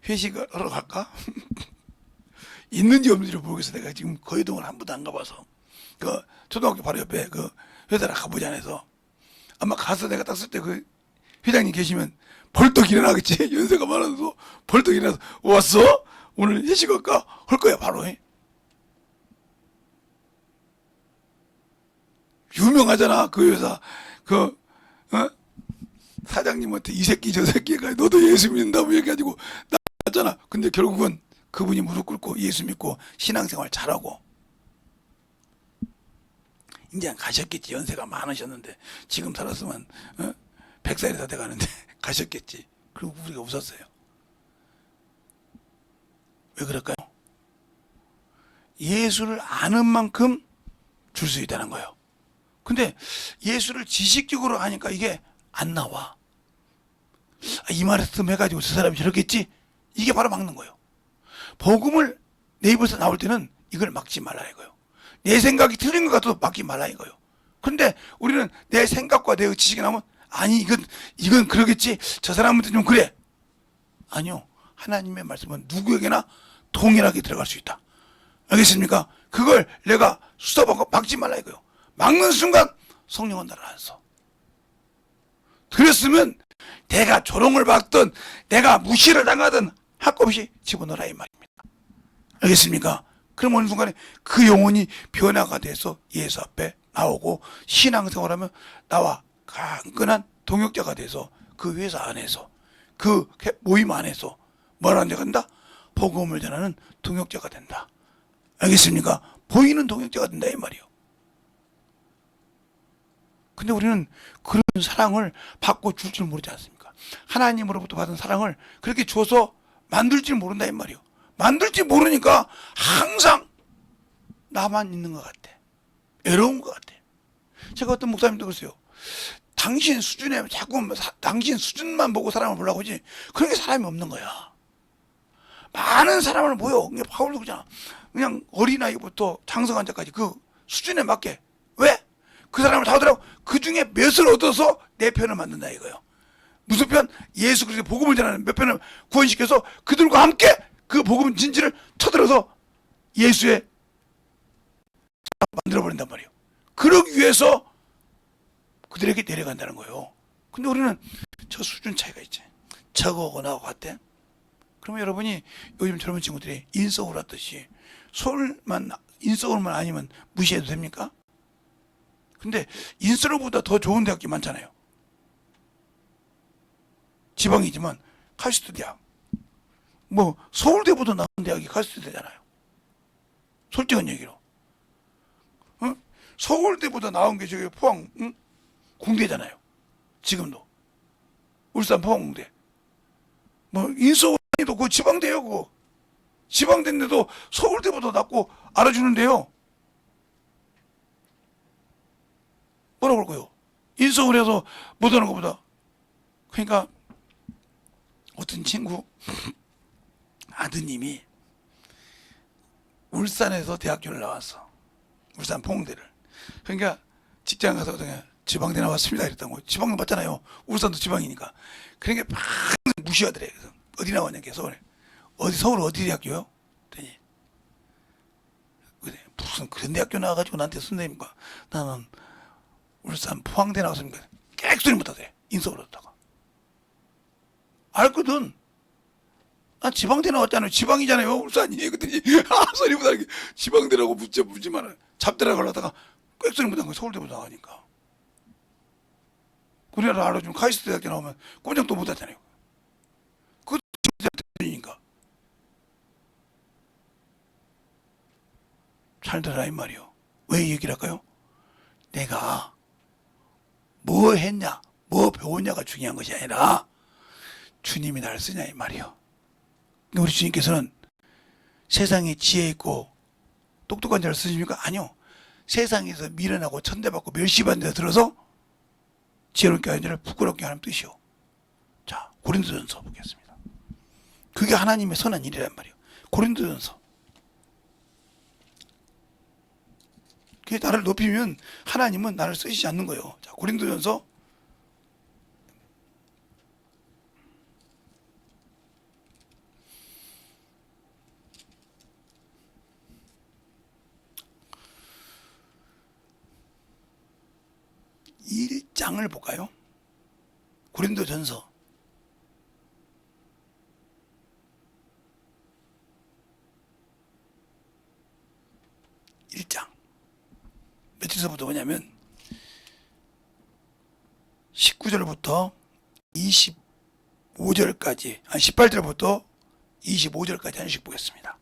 회식하러 갈까? 있는지 없는지를 모르겠어. 내가 지금 거의동을 한 번도 안 가봐서. 초등학교 바로 옆에 회사를 가보지 않아서 아마 가서 내가 딱 쓸 때 회장님 계시면 벌떡 일어나겠지. 연세가 많아서 벌떡 일어나서 왔어? 오늘 회식할까? 할 거야 바로. 유명하잖아 그 회사. 그 사장님한테 이 새끼 저 새끼가 너도 예수 믿는다고 얘기해가지고 나왔잖아. 근데 결국은 그분이 무릎 꿇고 예수 믿고 신앙생활 잘하고 이제 가셨겠지. 연세가 많으셨는데 지금 살았으면 100살이 다 돼가는데 가셨겠지. 그리고 우리가 웃었어요. 왜 그럴까요? 예수를 아는 만큼 줄 수 있다는 거예요. 근데 예수를 지식적으로 하니까 이게 안 나와. 이 말씀 해가지고 저 사람이 저렇겠지? 이게 바로 막는 거예요. 복음을 내 입에서 나올 때는 이걸 막지 말라 이거예요. 내 생각이 틀린 것 같아도 막지 말라 이거예요. 근데 우리는 내 생각과 내 지식이 나오면 아니 이건 그러겠지. 저 사람한테 좀 그래. 아니요. 하나님의 말씀은 누구에게나 동일하게 들어갈 수 있다. 알겠습니까? 그걸 내가 수습하고 막지 말라 이거예요. 막는 순간 성령은 나를 안 써. 그랬으면 내가 조롱을 받든 내가 무시를 당하든 할 것 없이 집어넣으라 이 말입니다. 알겠습니까? 그럼 어느 순간에 그 영혼이 변화가 돼서 예수 앞에 나오고 신앙생활하면 나와 끈끈한 동역자가 돼서 그 회사 안에서 그 모임 안에서 뭐라는 데가 된다? 복음을 전하는 동역자가 된다. 알겠습니까? 보이는 동역자가 된다 이 말이요. 근데 우리는 그런 사랑을 받고 줄 줄 모르지 않습니까? 하나님으로부터 받은 사랑을 그렇게 줘서 만들 줄 모른다 이 말이요. 만들 줄 모르니까 항상 나만 있는 것 같아. 외로운 것 같아. 제가 어떤 목사님도 그랬어요. 당신 수준에 자꾸 당신 수준만 보고 사람을 보려고 하지 그런 게 사람이 없는 거야. 많은 사람을 보여. 바울도 그러잖아. 그냥 어린아이부터 장성한 자까지 그 수준에 맞게. 왜? 그 사람을 다 얻으라고 그 중에 몇을 얻어서 내 편을 만든다 이거예요. 무슨 편? 예수 그리스도의 복음을 전하는 몇 편을 구원시켜서 그들과 함께 그 복음 진지를 쳐들어서 예수의 만들어버린단 말이에요. 그러기 위해서 그들에게 내려간다는 거예요. 근데 우리는 저 수준 차이가 있지. 저거하고 나하고 같대. 그러면 여러분이 요즘 젊은 친구들이 인서울 하듯이 인서울만 아니면 무시해도 됩니까? 근데 인서울보다 더 좋은 대학교 많잖아요. 지방이지만 카시스트 대학. 뭐 서울대보다 나은 대학이 카시스트 대잖아요. 솔직한 얘기로. 서울대보다 나은 게 저기 포항 공대잖아요. 지금도. 울산 포항공대. 뭐 인서울도 그 지방대요. 그거. 지방대인데도 서울대보다 낫고 알아주는데요. 뭐라고 그럴까요? 인서울에서 못하는 것보다. 그러니까 어떤 친구 아드님이 울산에서 대학교를 나왔어. 울산 포항대를. 그러니까 직장 가서 그냥 지방대 나왔습니다 이랬다고. 지방 맞잖아요. 울산도 지방이니까. 그러니까 막 무시하더래. 그래서 어디 나왔냐 서울에. 서울 어디 대학교요? 그랬더니 무슨 그런 대학교 나와가지고 나한테 선생님과 나는 울산 포항대 나왔으니까 깨끗소리 못하대. 인서울로 다가 알거든. 난 지방대 나왔잖아요. 지방이잖아요. 울산이. 그랬더니 소리 못하게 지방대라고 묻지만 잡대라고 하려다가 꽥소리 못한 거야. 서울대보다 나가니까. 우리나라 알아주면 카이스트 대학교 나오면 꼼짝도 못하잖아요. 그것도 지방대니까. 잘 들어라 이 말이요. 왜 얘기를 할까요? 내가 뭐 했냐, 뭐 배웠냐가 중요한 것이 아니라 주님이 나를 쓰냐 이 말이요. 우리 주님께서는 세상에 지혜 있고 똑똑한 자를 쓰십니까? 아니요. 세상에서 미련하고 천대받고 멸시받는 데 들어서 지혜롭게 하는 자를 부끄럽게 하는 뜻이요. 자, 고린도전서 보겠습니다. 그게 하나님의 선한 일이란 말이에요. 고린도전서. 그게 나를 높이면 하나님은 나를 쓰시지 않는 거예요. 자, 고린도전서 1장을 볼까요? 고린도전서 1장 몇 절서부터 뭐냐면 19절부터 25절까지 18절부터 25절까지 하나씩 보겠습니다.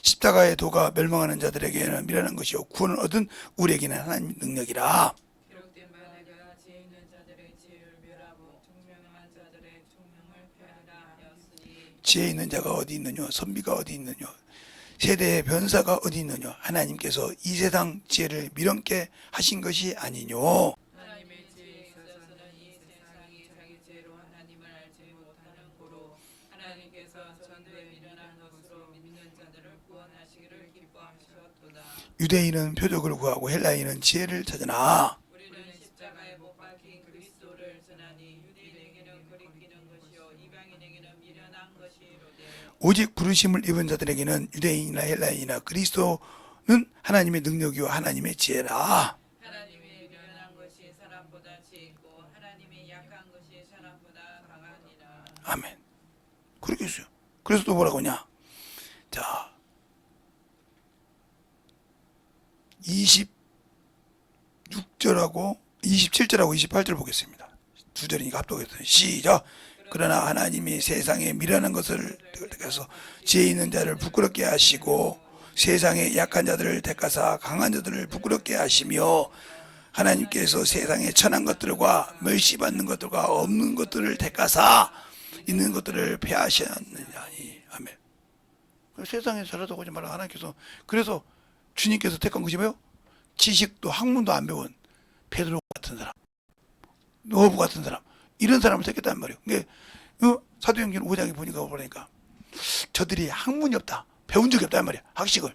십자가의 도가 멸망하는 자들에게는 미련한 것이요 구원을 얻은 우리에게는 하나님 능력이라. 기록된 바 내가 지혜 있는 자들의 지혜를 멸하고 총명한 자들의 총명을 폐하라 하였으니. 지혜 있는 자가 어디 있느냐, 선비가 어디 있느냐, 세대의 변사가 어디 있느냐. 하나님께서 이 세상 지혜를 미련케 하신 것이 아니뇨. 하나님의 지혜에 있어서는 이 세상이 자기 지혜로 하나님을 알지 못하는 고로 하나님께서 전도에 미련한 것으로 믿는 자들을 구원하시기를 기뻐하셨도다. 유대인은 표적을 구하고 헬라인은 지혜를 찾으나 우리는 십자가에 못 박힌 그리스도를 전하니 유대인에게는 거리끼는 것이요 이방인에게는 미련한 것이로되 오직 부르심을 입은 자들에게는 유대인이나 헬라인이나 그리스도는 하나님의 능력이요 하나님의 지혜라. 하나님의 미련한 것이 사람보다 지혜 있고 하나님의 약한 것이 사람보다 강하니라. 아멘. 그렇게 했어요. 그래서 또 뭐라고 하냐. 자, 26절하고 27절하고 28절 보겠습니다. 두 절이니까 합독해서 시작. 그러나 하나님이 세상에 미련한 것을 택해서 지혜 있는 자를 부끄럽게 하시고 세상에 약한 자들을 택하사 강한 자들을 부끄럽게 하시며 하나님께서 세상에 천한 것들과 멸시받는 것들과 없는 것들을 택하사 있는 것들을 폐하셨느냐니. 아멘. 세상에 살아도 오지 말라. 하나님께서 그래서 주님께서 택한 것이 뭐요? 지식도 학문도 안 배운 베드로 같은 사람, 노부 같은 사람, 이런 사람을 택했단 말이에요. 그러니까 사도행전 5장에 보니까 저들이 학문이 없다, 배운 적이 없단 말이야. 학식을.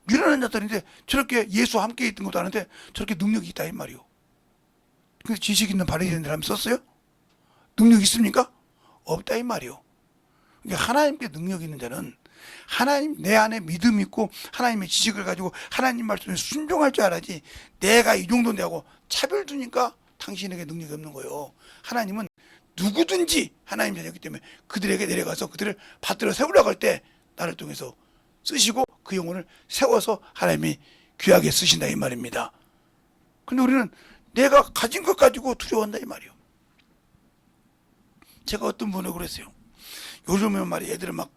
미련한 자들인데 저렇게 예수와 함께 있던 것도 아는데 저렇게 능력이 있다 이 말이요. 그래서 지식 있는 바리새인 사람이 썼어요? 능력 있습니까? 없다 이 말이요. 그러니까 하나님께 능력 있는 자는 하나님 내 안에 믿음 있고 하나님의 지식을 가지고 하나님 말씀에 순종할 줄 알아야지. 내가 이 정도인데 하고 차별 두니까 당신에게 능력이 없는 거예요. 하나님은 누구든지 하나님 자녀이기 때문에 그들에게 내려가서 그들을 받들어 세우려고 할 때 나를 통해서 쓰시고 그 영혼을 세워서 하나님이 귀하게 쓰신다 이 말입니다. 근데 우리는 내가 가진 것 가지고 두려워한다 이 말이에요. 제가 어떤 분을 그랬어요. 요즘에는 말이야 애들은 막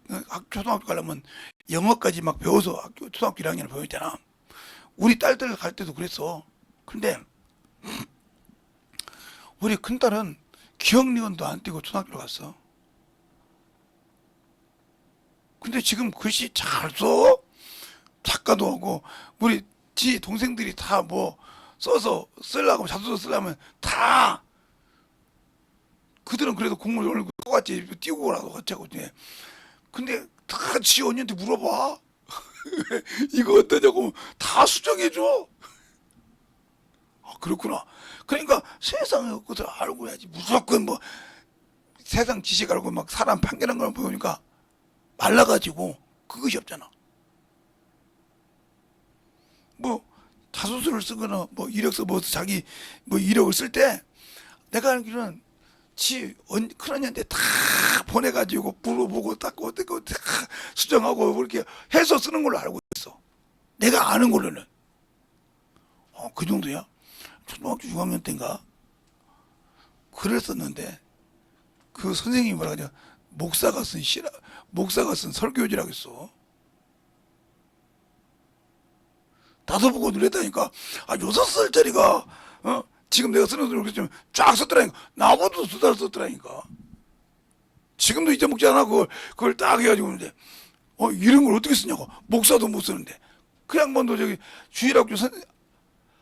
초등학교 가려면 영어까지 막 배워서 초등학교 1학년을 배우잖아. 우리 딸들 갈 때도 그랬어. 근데 우리 큰딸은 기억력은도 안 띄고 초등학교를 갔어. 근데 지금 글씨 잘 써. 작가도 하고 우리 지 동생들이 다 뭐 써서 쓰려고 자소서 쓰려면 다 그들은 그래도 공부를 똑같이 띄우고 오라고 같이 하고. 근데 다 지 언니한테 물어봐. 이거 어떠냐고 다 수정해줘. 아, 그렇구나. 그러니까 세상의 것을 알고 해야지. 무조건 뭐 세상 지식 알고 막 사람 판결한 걸 보니까 말라가지고 그것이 없잖아. 뭐 자소서를 쓰거나 뭐 이력서 뭐 자기 뭐 이력을 쓸 때 내가 알기로는 지 큰언니한테 다 보내가지고 물어보고 딱 어떻게 수정하고 그렇게 해서 쓰는 걸로 알고 있어. 내가 아는 걸로는. 그 정도야. 초등학교 6학년 때인가 글을 썼는데 그 선생님이 뭐라 하냐, 목사가 쓴 설교지라고 했어. 나도 보고 놀랬다니까. 6살짜리가 지금 내가 쓰는 대로 그랬지만 쫙 썼더라니까. 나보다도 2달 썼더라니까. 지금도 잊어먹지 않아. 그걸 딱 해가지고 있는데 이런 걸 어떻게 쓰냐고. 목사도 못 쓰는데. 그 양반도 저기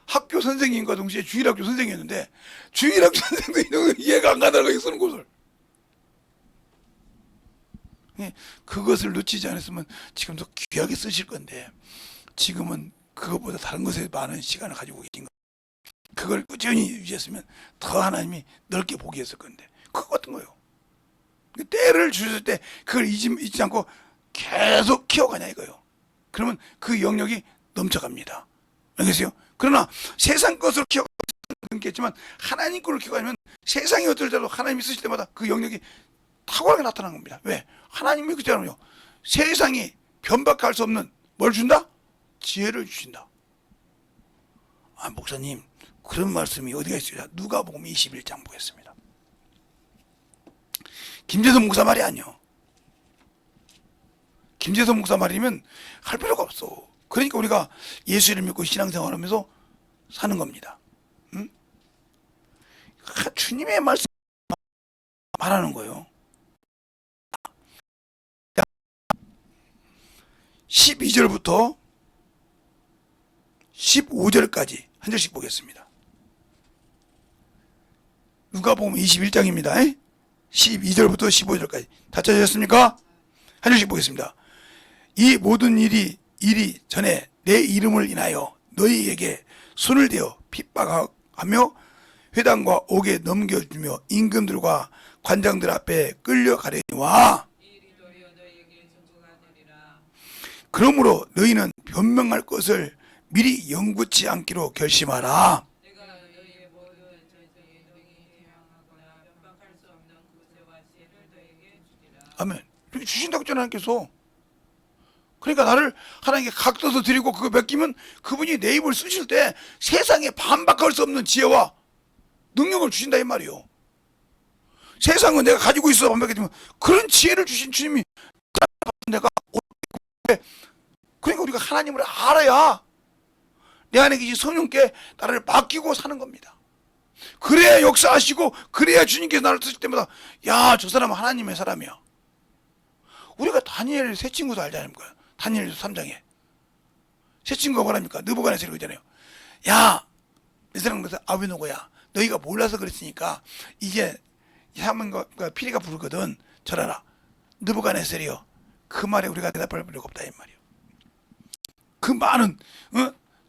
학교 선생님과 동시에 주일학교 선생이었는데 주일학교 선생도 이해가 안 가다가 쓰는 것을. 그것을 놓치지 않았으면 지금도 귀하게 쓰실 건데 지금은 그것보다 다른 것에 많은 시간을 가지고 계신 거. 그걸 꾸준히 유지했으면 더 하나님이 넓게 보게 했을 건데 그거 같은 거예요. 때를 주셨을 때 그걸 잊지 않고 계속 키워가냐 이거예요. 그러면 그 영역이 넘쳐갑니다. 알겠어요? 그러나 세상 것을 키워가는 끊겠지만 하나님 거를 기억하면 세상이 어떨지라도 하나님이 쓰실 때마다 그 영역이 탁월하게 나타나는 겁니다. 왜? 하나님이 그잖아요. 세상이 변박할 수 없는 뭘 준다? 지혜를 주신다. 아, 목사님 그런 말씀이 어디가 있어요? 누가복음 21장 보겠습니다. 김재선 목사 말이 아니요. 김재선 목사 말이면 할 필요가 없어. 그러니까 우리가 예수를 믿고 신앙생활하면서 사는 겁니다. 응? 주님의 말씀 말하는 거예요. 12절부터 15절까지 한 절씩 보겠습니다. 누가복음 21장입니다. 12절부터 15절까지 다 찾으셨습니까? 한 절씩 보겠습니다. 이 모든 일이 전에 내 이름을 인하여 너희에게 손을 대어 핍박하며 회당과 옥에 넘겨주며 임금들과 관장들 앞에 끌려가려니와 그러므로 너희는 변명할 것을 미리 영구치 않기로 결심하라. 아멘. 이렇게 주신다고 했잖아요, 하나님께서. 그러니까 나를 하나님께 각서서 드리고 그거 맡기면 그분이 내 입을 쓰실 때 세상에 반박할 수 없는 지혜와 능력을 주신다 이 말이요. 세상은 내가 가지고 있어 반박했지만 그런 지혜를 주신 주님이 내가 그러니까 우리가 하나님을 알아야 내 안에 계신 성령께 나를 맡기고 사는 겁니다. 그래야 역사하시고 그래야 주님께서 나를 쓰실 때마다 야, 저 사람은 하나님의 사람이야. 우리가 다니엘 세 친구도 알지 않습니까? 다니엘 3장에 세 친구가 뭐랍니까? 느부갓네살이 그러잖아요. 야, 내 사람 그래서 아비노고야, 너희가 몰라서 그랬으니까 이제 하면과 피리가 부르거든. 절하라. 느부갓네살이요, 그 말에 우리가 대답할 필요가 없다 이 말이요. 그 많은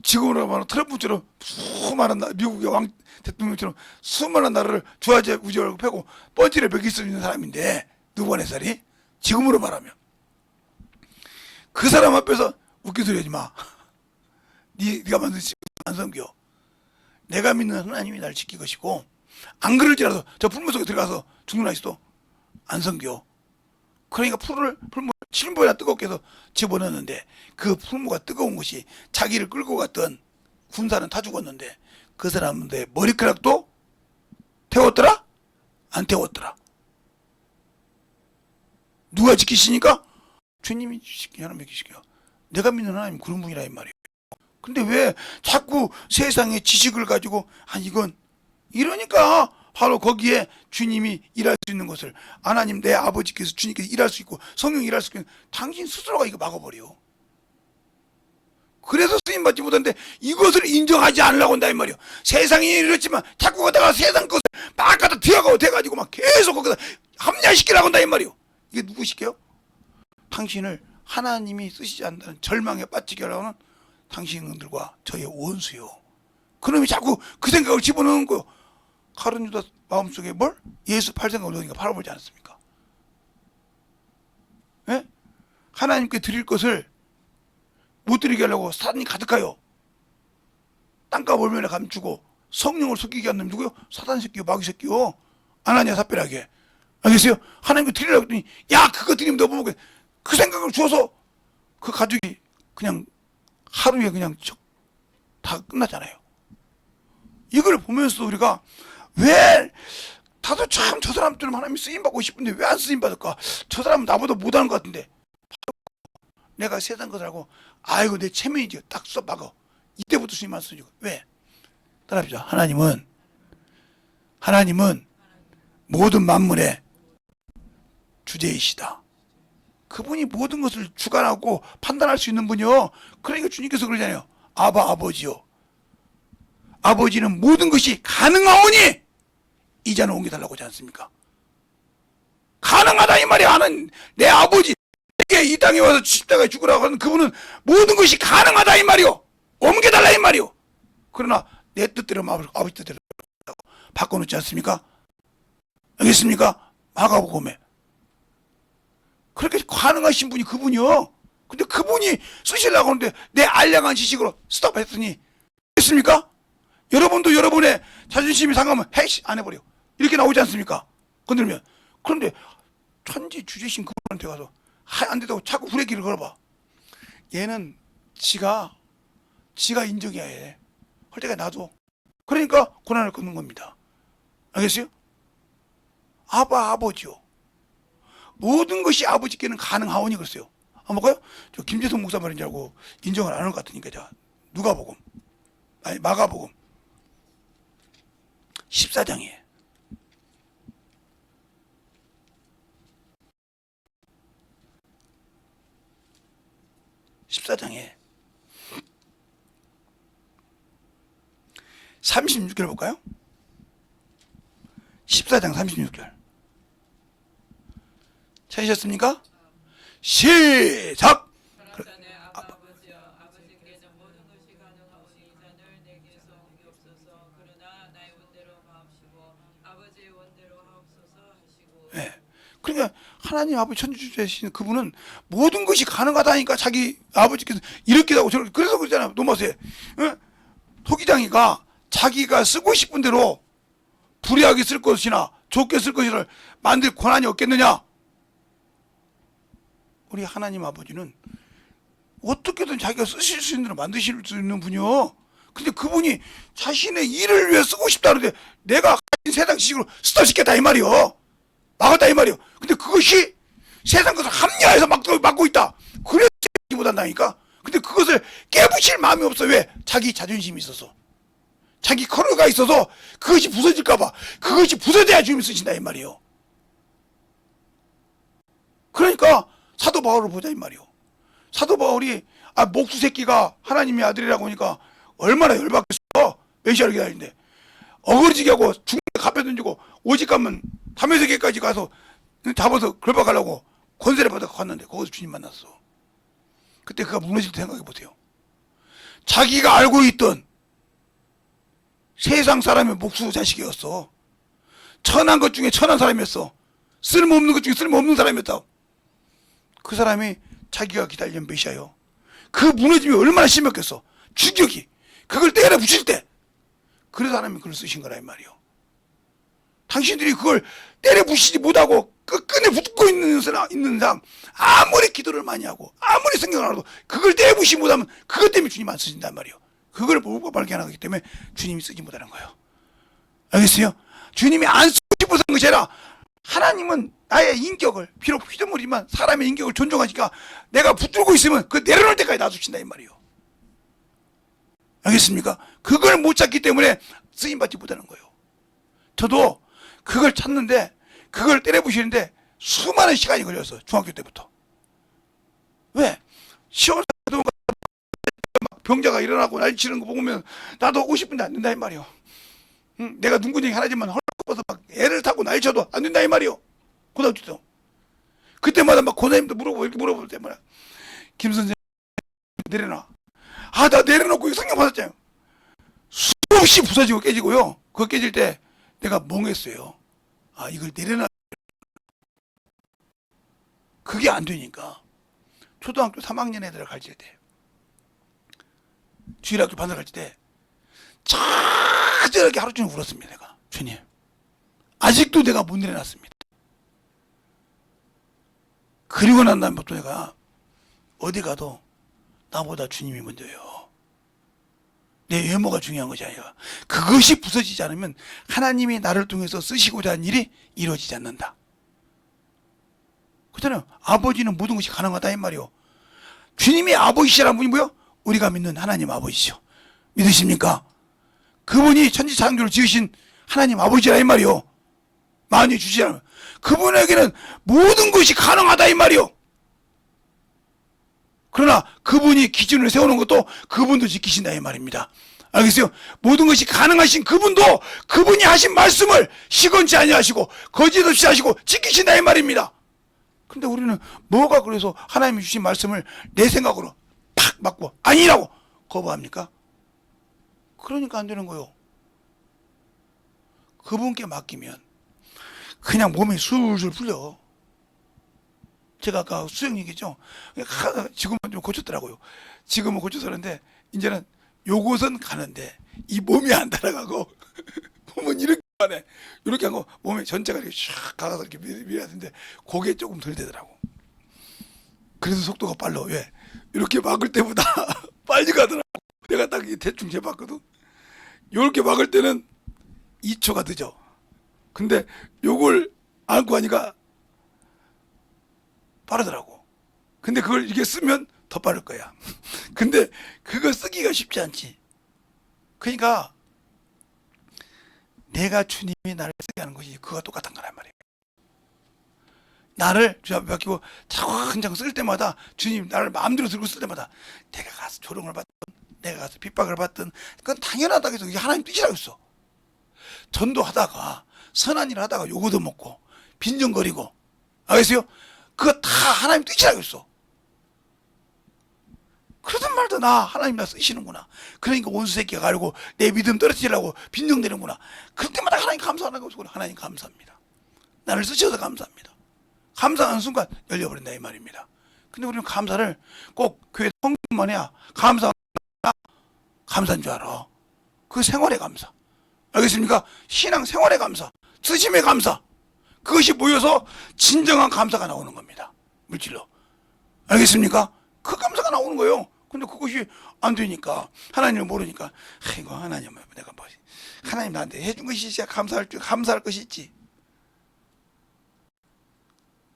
지금으로 말하면 트럼프처럼 수많은 미국의 왕 대통령처럼 수많은 나라를 주화제 우주를 패고 펀치를 먹일 수 있는 사람인데 느부갓네살이 지금으로 말하면 그 사람 앞에서 웃긴 소리 하지 마. 네가 만든 안 섬겨. 내가 믿는 하나님이 날 지킬 것이고 안 그럴지라도 저 풀무 속에 들어가서 죽는 아이도 안 섬겨. 그러니까 풀무 실무에다 뜨겁게 해서 집어넣었는데 그 풀무가 뜨거운 것이 자기를 끌고 갔던 군사는 다 죽었는데 그 사람인데 머리카락도 태웠더라? 안 태웠더라? 누가 지키시니까? 주님이 지키냐, 하나님이 지켜요. 내가 믿는 하나님 그런 분이라 이 말이에요. 근데 왜 자꾸 세상의 지식을 가지고 이건 이러니까 바로 거기에 주님이 일할 수 있는 것을 하나님 내 아버지께서 주님께서 일할 수 있고 성령이 일할 수 있고 당신 스스로가 이거 막아버려. 그래서 쓰임받지 못하는데 이것을 인정하지 않으려고 한다 이 말이에요. 세상이 이렇지만 자꾸 가다가 세상 것을 막 갖다 들어가고 돼가지고 막 계속 거기다 합리화시키려고 한다 이 말이에요. 이게 누구 시켜요? 당신을 하나님이 쓰시지 않는다는 절망에 빠지게 하려는 당신들과 저의 원수요. 그놈이 자꾸 그 생각을 집어넣는 거요. 가룟 유다 마음속에 뭘? 예수 팔 생각을 넣으니까 팔아버리지 않았습니까? 예? 하나님께 드릴 것을 못 드리게 하려고 사단이 가득하여 땅값 얼마나 감추고 성령을 속이게 하는 놈 누구요? 사단 새끼요, 마귀 새끼요. 아나니아 삽비라게. 알겠어요? 하나님께 드리려고 했더니 야, 그거 드리면 너 뭐 먹게. 그 생각을 주어서 그 가족이 그냥 하루에 그냥 다 끝났잖아요. 이걸 보면서 우리가 왜 다들 참 저 사람들은 하나님 쓰임받고 싶은데 왜 안 쓰임받을까? 저 사람은 나보다 못하는 것 같은데 내가 세상 것을 알고 아이고 내 체면이지 딱 써박어. 이때부터 주님 말씀이죠. 왜? 따라합시다. 하나님은 모든 만물의 주제이시다. 그분이 모든 것을 주관하고 판단할 수 있는 분이요. 그러니까 주님께서 그러잖아요. 아버지요. 아버지는 모든 것이 가능하오니 이자는 옮겨달라고 하지 않습니까? 가능하다 이 말이야. 하는 내 아버지 내게 이 땅에 와서 십자가에 죽으라고 하는 그분은 모든 것이 가능하다 이 말이요. 옮겨달라 이 말이요. 그러나 내 뜻대로 아버지 뜻대로 바꿔놓지 않습니까? 알겠습니까? 마가복음에 그렇게 가능하신 분이 그분이요. 근데 그분이 쓰시려고 하는데 내 알량한 지식으로 스톱했으니 됐습니까? 여러분도 여러분의 자존심이 상하면 헤이씨 안 해버려. 이렇게 나오지 않습니까? 건들면. 그런데 천지 주제신 그분한테 가서 안 된다고 자꾸 후레기를 걸어봐. 얘는 지가 인정해야 해. 할 때까지 놔둬. 그러니까 고난을 끊는 겁니다. 알겠어요? 아버지요. 모든 것이 아버지께는 가능하오니 그랬어요. 한번 볼까요? 저 김재성 목사 말인 줄 알고 인정을 안 하는 것 같으니까 자 누가복음 아니 마가복음 14장에 36절 볼까요? 14장 36절 찾으셨습니까? 시작! 전에 아버지여 아버지께서 모든 것이 가능하오니 이자를 내게서 옮기옵소서. 그러나 나의 원대로 마옵시고 아버지의 원대로 하옵소서 하시고. 네. 그러니까 하나님 아버지 천지주되신 그분은 모든 것이 가능하다니까 자기 아버지께서 이렇게 하고 저렇게 그래서 그러잖아요. 노마스에 토기장이가 자기가 쓰고 싶은 대로 불리하게 쓸 것이나 좋게 쓸 것이를 만들 권한이 없겠느냐? 우리 하나님 아버지는 어떻게든 자기가 쓰실 수 있는 대로 만드실 수 있는 분이요. 근데 그분이 자신의 일을 위해 쓰고 싶다 그러는데 내가 가진 세상 지식으로 스톱시켰다 이 말이요. 막았다 이 말이요. 근데 그것이 세상 것을 합리화해서 막고 있다. 그래서 못한다니까. 근데 그것을 깨부실 마음이 없어. 왜? 자기 자존심이 있어서. 자기 커리어가 있어서 그것이 부서질까봐. 그것이 부서져야 주님이 쓰신다 이 말이요. 그러니까 사도 바울을 보자 이 말이요. 사도 바울이 목수 새끼가 하나님의 아들이라고 하니까 얼마나 열받겠어. 메시아를 기다리는데 어거지게 하고 중국에 갚여 던지고 오직 가면 다메섹에까지 가서 잡아서 결박하려고 권세를 받아 갔는데 거기서 주님 만났어. 그때 그가 무너질 때 생각해 보세요. 자기가 알고 있던 세상 사람의 목수 자식이었어. 천한 것 중에 천한 사람이었어. 쓸모없는 것 중에 쓸모없는 사람이었다. 그 사람이 자기가 기다리는 메시아요. 그 무너짐이 얼마나 심했겠어. 충격이. 그걸 때려 붙일 때. 그래서 하나님이 그걸 쓰신 거라 이 말이요. 당신들이 그걸 때려 부시지 못하고 끝끝내 붙고 있는 사람 아무리 기도를 많이 하고 아무리 성경을 알아도 그걸 때려 부시지 못하면 그것 때문에 주님 안 쓰신단 말이요. 그걸 보고 발견하기 때문에 주님이 쓰지 못하는 거예요. 알겠어요? 주님이 안 쓰고 싶어서 한 것이 아니라 하나님은 나의 인격을 비록 피조물이지만 사람의 인격을 존중하니까 내가 붙들고 있으면 그 내려놓을 때까지 놔두신다 이 말이요. 알겠습니까? 그걸 못 찾기 때문에 쓰임받지 못하는 거예요. 저도 그걸 찾는데 그걸 때려부시는데 수많은 시간이 걸렸어. 중학교 때부터. 왜? 시험 병자가 일어나고 난리치는 거 보면 나도 오고 싶은데 안 된다 이 말이요. 응? 내가 눈구녕이 하나지만 헐벗어서 막 애를 타고 난리쳐도 안 된다 이 말이요. 고등학교 때. 그때마다 막 고사님도 물어보고 이렇게 물어볼 때 말이야. 김 선생님 내려놔. 나 내려놓고 성경 받았잖아요. 수없이 부서지고 깨지고요. 그거 깨질 때 내가 멍했어요. 이걸 내려놔. 그게 안 되니까. 초등학교 3학년 애들을 가르칠 때 주일학교 반을 가르칠 때 차절하게 하루 종일 울었습니다. 내가. 주님. 아직도 내가 못 내려놨습니다. 그리고 난 다음부터 내가 어디 가도 나보다 주님이 먼저예요. 내 외모가 중요한 것이 아니라 그것이 부서지지 않으면 하나님이 나를 통해서 쓰시고자 하는 일이 이루어지지 않는다. 그렇잖아요. 아버지는 모든 것이 가능하다 이 말이요. 주님이 아버지시라는 분이 뭐요? 우리가 믿는 하나님 아버지죠. 믿으십니까? 그분이 천지창조를 지으신 하나님 아버지라 이 말이요. 만유 주시라면 그분에게는 모든 것이 가능하다 이 말이요. 그러나 그분이 기준을 세우는 것도 그분도 지키신다 이 말입니다. 알겠어요? 모든 것이 가능하신 그분도 그분이 하신 말씀을 시건치 아니하시고 거짓 없이 하시고 지키신다 이 말입니다. 근데 우리는 뭐가 그래서 하나님이 주신 말씀을 내 생각으로 팍 맞고 아니라고 거부합니까? 그러니까 안 되는 거요. 그분께 맡기면 그냥 몸이 술술 풀려. 제가 아까 수영 얘기했죠. 지금은 좀 고쳤더라고요. 지금은 고쳐서 그런데 이제는 요것은 가는데 이 몸이 안 따라가고 몸은 이렇게 하네. 이렇게 하고 몸에 전체가 이렇게 샥 가서 이렇게 밀어야 되는데 그게 조금 덜 되더라고. 그래서 속도가 빨라. 왜? 이렇게 막을 때보다 빨리 가더라고. 내가 딱 대충 재봤거든. 이렇게 막을 때는 2초가 늦어. 근데 요걸 안고 하니까 빠르더라고. 근데 그걸 이렇게 쓰면 더 빠를 거야. 근데 그거 쓰기가 쉽지 않지. 그러니까 내가 주님이 나를 쓰게 하는 것이 그거 똑같은 거란 말이에요. 나를 주 앞에 맡기고 자꾸 한 장 쓸 때마다 주님 나를 마음대로 들고 쓸 때마다 내가 가서 조롱을 받든 내가 가서 핍박을 받든 그건 당연하다고 해서 이게 하나님 뜻이라고 했어. 전도하다가 선한 일을 하다가 요거도 먹고 빈정거리고 알겠어요? 그거 다 하나님 뜻이라고 했어. 그러든 말든 하나님 나 쓰시는구나. 그러니까 온수 새끼가 가려고 내 믿음 떨어뜨리려고 빈정대는구나. 그럴 때마다 하나님 감사하는 거죠. 하나님 감사합니다. 나를 쓰셔서 감사합니다. 감사하는 순간 열려버린다 이 말입니다. 근데 우리는 감사를 꼭 교회 성경만 해야 감사인 줄 알아. 그 생활의 감사. 알겠습니까? 신앙 생활의 감사, 쓰심의 감사. 그것이 모여서 진정한 감사가 나오는 겁니다. 물질로. 알겠습니까? 그 감사가 나오는 거예요. 근데 그것이 안 되니까 하나님을 모르니까 아이고 하나님 내가 뭐 하나님 나한테 해준 것이 있어야 감사할 것이 있지.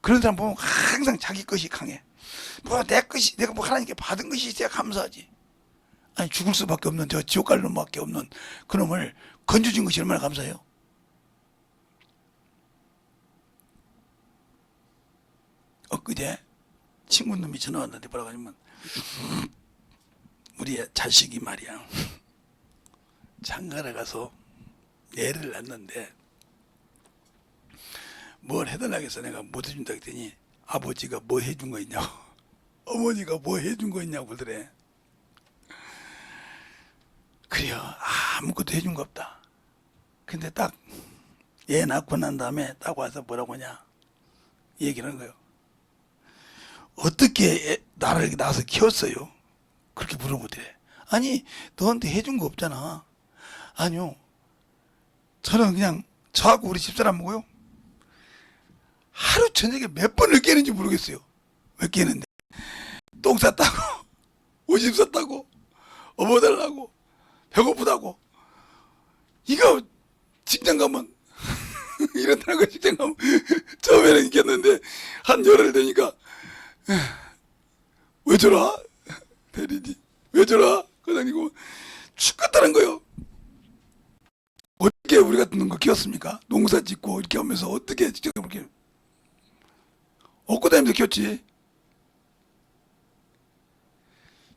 그런 사람 보면 항상 자기 것이 강해. 뭐 내 것이 내가 뭐 하나님께 받은 것이 있어야 감사하지. 아니 죽을 수밖에 없는 저 지옥 갈 놈밖에 없는 그놈을 건져준 것이 얼마나 감사해요. 엊그제 친구 놈이 전화 왔는데 뭐라고 하냐면 우리 자식이 말이야 장가를 가서 애를 낳는데 뭘 해달라고 해서 내가 못 해준다 했더니 아버지가 뭐 해준 거 있냐고 어머니가 뭐 해준 거 있냐고 그러더래. 그래요. 아무것도 해준 거 없다. 근데 딱 애 낳고 난 다음에 딱 와서 뭐라고 하냐 얘기를 하는 거예요. 어떻게 나를 이렇게 낳아서 키웠어요? 그렇게 물어보더래. 아니 너한테 해준 거 없잖아. 아니요. 저는 그냥 저하고 우리 집사람하고요 하루 저녁에 몇 번을 깨는지 모르겠어요. 왜 깨는데 똥 쌌다고 오줌 쌌다고 업어달라고 배고프다고 이거 직장 가면 이런다는 거 직장 가면 처음에는 이겼는데 한 열흘 되니까 왜 저라? 대리지 왜 저라? 그러니까 죽겠다는 거예요. 어떻게 우리 같은 거 키웠습니까? 농사 짓고 이렇게 하면서 어떻게 직접 이렇게 얻고 다니면서 키웠지.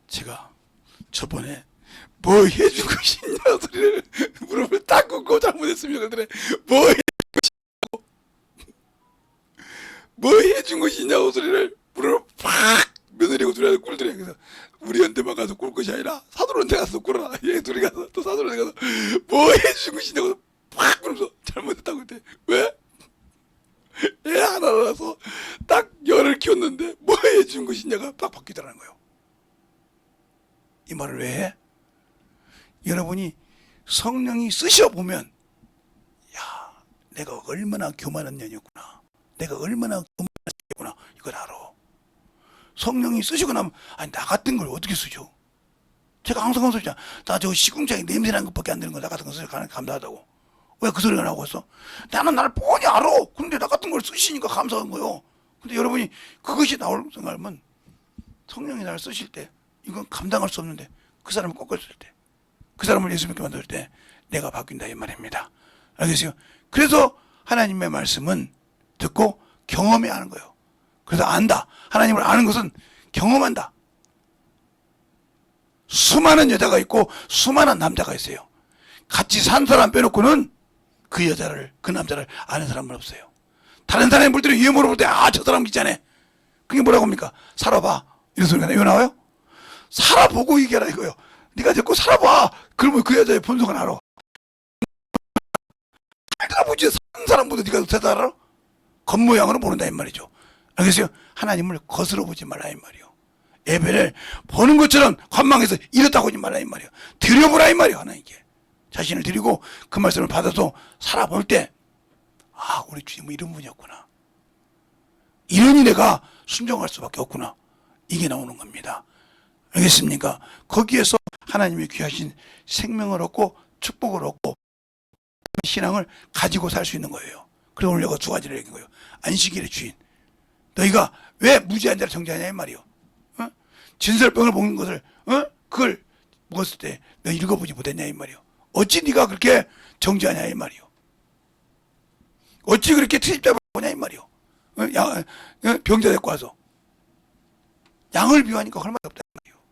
제가 저번에 뭐 해준 것이 있냐 소리를 무릎을 딱 꿇고 잘못했습니다. 그랬더니 뭐 해준 것이 있냐고 소리를 무릎을 팍 며느리고 둘이 꿇더래. 그래서 우리한테만 가서 꿇을 것이 아니라 사돈한테 가서 꿇어라. 얘 둘이 가서 또 사돈한테 가서 뭐 해준 것이 있냐고 팍 꿇으면서 잘못했다고 했대. 왜? 애 하나 낳아서 딱 열을 키웠는데 뭐 해준 것이냐가 딱 바뀌더라는 거예요. 이 말을 왜 해? 여러분이 성령이 쓰셔보면 야 내가 얼마나 교만한 년이었구나. 내가 얼마나 교만한 년이었구나. 이걸 알아. 성령이 쓰시고 나면 아니 나 같은 걸 어떻게 쓰죠? 제가 항상 그런 소리잖아. 나 저 시궁창에 냄새나는 것밖에 안 되는 거 나 같은 거 쓰셔 감사하다고. 왜 그 소리가 나오고 있어? 나는 나를 뻔히 알아. 근데 나 같은 걸 쓰시니까 감사한 거예요. 근데 여러분이 그것이 나올 생각하면 성령이 나를 쓰실 때 이건 감당할 수 없는데 그 사람을 꺾었을 때 그 사람을 예수 믿게 만들 때 내가 바뀐다 이 말입니다. 알겠어요? 그래서 하나님의 말씀은 듣고 경험해야 하는 거예요. 그래서 안다. 하나님을 아는 것은 경험한다. 수많은 여자가 있고 수많은 남자가 있어요. 같이 산 사람 빼놓고는 그 여자를 그 남자를 아는 사람은 없어요. 다른 사람의 물들이 위에 물어볼 때 저 사람 있잖아. 그게 뭐라고 합니까? 살아봐. 이런 소리가 왜 나와요? 살아보고 얘기하라 이거예요. 네가 데리고 살아봐. 그러면 그 여자의 본성을 알아. 살아보지 산 사람보다 네가 더 잘 알아? 겉모양으로 모른다 이 말이죠. 알겠어요? 하나님을 거스러 보지 말라 이 말이요. 예배를 보는 것처럼 관망해서 이렇다고 하지 말라 이 말이요. 들여보라 이 말이요. 하나님께. 자신을 드리고 그 말씀을 받아서 살아볼 때, 아, 우리 주님은 이런 분이었구나, 이러니 내가 순종할 수밖에 없구나, 이게 나오는 겁니다. 알겠습니까? 거기에서 하나님의 귀하신 생명을 얻고 축복을 얻고 신앙을 가지고 살 수 있는 거예요. 그래서 오늘 내가 두 가지를 얘기한 거예요. 안식일의 주인, 너희가 왜 무지한 자를 정죄하냐 이 말이요. 진설병을 먹는 것을, 그걸 먹었을 때 너 읽어보지 못했냐 이 말이요. 어찌 네가 그렇게 정죄하냐 이 말이요. 어찌 그렇게 트집잡아 보냐 이 말이요. 병자 데리고 와서 양을 비유하니까 할 말이 없다 이 말이요.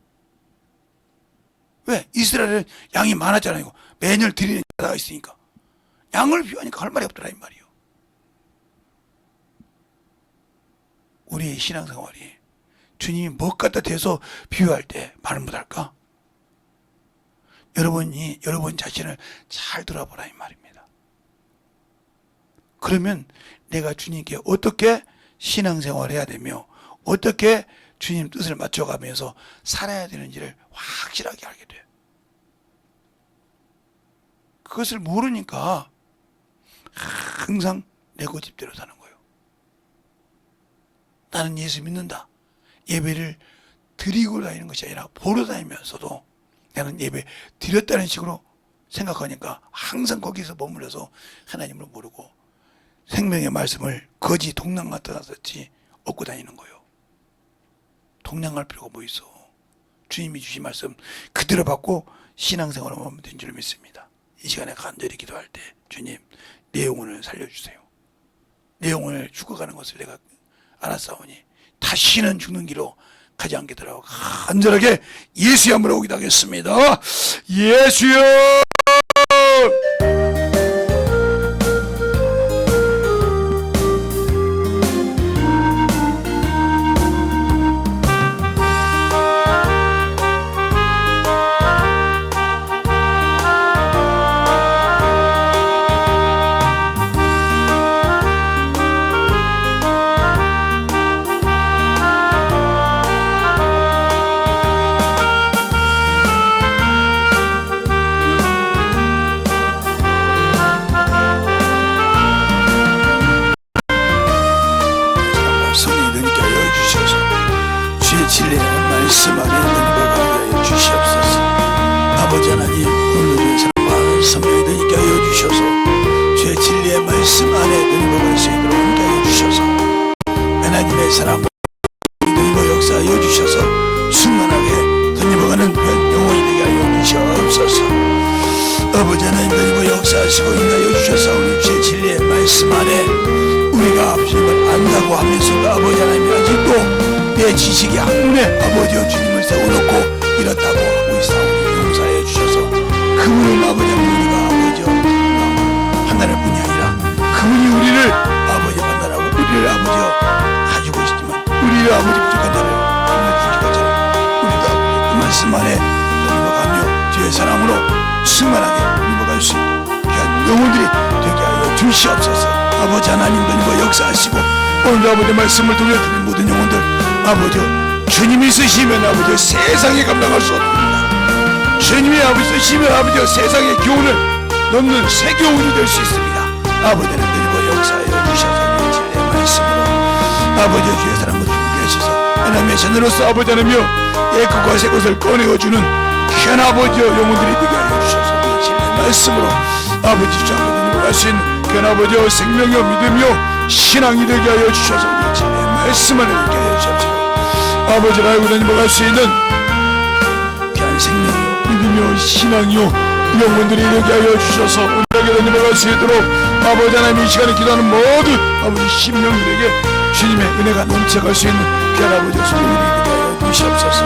왜? 이스라엘은 양이 많았잖아요. 매년 드리는 자가 있으니까 양을 비유하니까 할 말이 없더라 이 말이요. 우리의 신앙생활이 주님이 뭐 갖다 대서 비유할 때 말을 못할까? 여러분 자신을 잘 돌아보라 이 말입니다. 그러면 내가 주님께 어떻게 신앙생활을 해야 되며 어떻게 주님 뜻을 맞춰가면서 살아야 되는지를 확실하게 알게 돼요. 그것을 모르니까 항상 내 고집대로 사는 거예요. 나는 예수 믿는다, 예배를 드리고 다니는 것이 아니라 보러 다니면서도 나는 예배 드렸다는 식으로 생각하니까 항상 거기서 머물러서 하나님을 모르고 생명의 말씀을 거지 동랑 같은 것같이 얻고 다니는 거예요. 동랑할 필요가 뭐 있어. 주님이 주신 말씀 그대로 받고 신앙생활을 하면 된 줄 믿습니다. 이 시간에 간절히 기도할 때 주님, 내 영혼을 살려주세요. 내 영혼을 죽어가는 것을 내가 알았사오니 다시는 죽는 길로 가지 않겠더라고 간절하게 예수의 이름으로 기도하겠습니다. 예수여! 진리의 말씀 안에 은혜가 하여 주시옵소서. 아버지 하나님, 오늘도 사랑과 성령이 되니까 하여 주셔서 주의 진리의 말씀 안에 은혜가 할 수 있도록 하여 주셔서 하나님의 사랑과 은혜가 역사하여 주셔서 충만하게 던져가는 영혼이 되게 하여 주시옵소서. 아버지 하나님, 은혜가 역사하시고 인하여 주셔서 우리 주의 진리의 말씀 안에 우리가 아버지를 안다고 하면서도 아버지 하나님 아직도 내 지식이 한눈에 아버지여 주님을 세워놓고 이렇다고 하고 있사오니 용서해 주셔서 그분은 아버지 우리가 아버지여 판단할 뿐이 아니라 그분이 우리를 아버지 판단하고 우리를 아버지여 가지고 있지만 우리를 아버지 부족한 자를 보내주실 것처럼 우리도 아버지 그 말씀 안에 넘어가며 주의 사랑으로 충만하게 넘어갈 수 있는 귀한 영혼들이 되게 하여 주시옵소서. 아버지 하나님도 이거 역사하시고 오늘 아버지 말씀을 통해 드린 모든 영혼들 아버지 주님이 쓰시면 아버지 세상에 감당할 수 없습니다. 주님이 아버지 쓰시면 아버지 세상의 교훈을 넘는 새 교훈이 될 수 있습니다. 아버지는 그리고 역사하여 주셔서 진리의 말씀으로 아버지 주의 사랑을 준비해 주셔서 하나님의 자녀로서 아버지 하나며 예것과 새 것을 꺼내어주는 귀한 아버지여 영혼들이 되게 하여 주셔서 진리의 말씀으로 아버지 주장을 할 수 있는 귀한 아버지여 생명이여 믿음이여 신앙이 되게 하여 주셔서 우리 진리의 말씀을 되게 하여 주옵소서. 아버지를 알고 다니며 수 있는 귀한 생명이요 믿음이요 신앙이요 영혼들이 되게 하여 주셔서 우리에게 다니며 수 있도록 아버지 하나님 이 시간에 기도하는 모든 아버지 신명들에게 주님의 은혜가 넘쳐갈 수 있는 귀한 아버지 소리를 되게 하여 주시옵소서.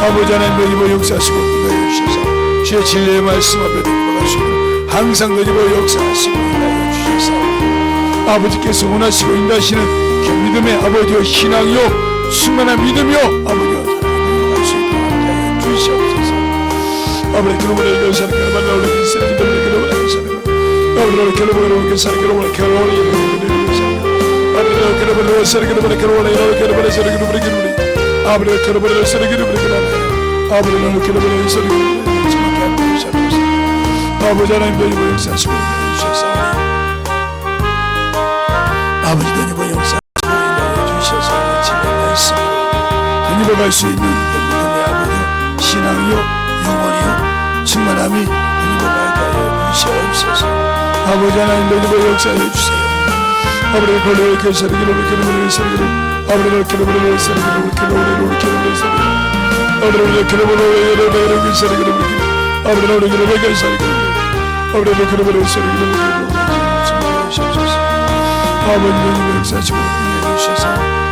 아버지 하나님 다니며 역사하시고 인도하여 주셔서 주의 진리의 말씀 앞에 다니며 수 있도록 항상 다니며 역사하시고 인도하여 주셔서 아버지께서 원하시고 인도하시는 믿음의 아버지여 신앙이요 충만한 믿음이요 아버지여 사랑을 수 있도록 하여 주시옵소서. 아버지 그러므로 여기서는 그러므로 우리 인생을 그러므로 여기서는 아버지 그러므로 여기서는 그러므로 결혼이 아버지 그러므로 여기서는 그러므로 결혼이 그러므로 여기서는 그러므로 결혼이 아버지 그러므로 여기서는 그러므로 결혼이 아버지 그러므로 여기서는 그러므로 주님께 하여 주시옵소서. 아버지 하나님 도니보 역사하시고 인도하여 주셨사오니 아버지 도니보 역사하시고 인도하여 주셔서 진리의 말씀으로 도니보 갈 수 있는 믿음의 아버지 신앙이요 영혼이요 충만함이 도니보 가게 하여 주시옵소서. 아버지 하나님 도니보 역사하여 주세요. 아버지 걸레의 결사를 기록을 기록을 사르기를 아버지를 기록을 사르기를 기록을 기록을 사르기를 아버지를 기록을 기록을 사르기를 아버지를 기록을 사르기를 아버지를 기록을 사르기를 주옵소서. 아버지는 역사하시고 인도해 주셔서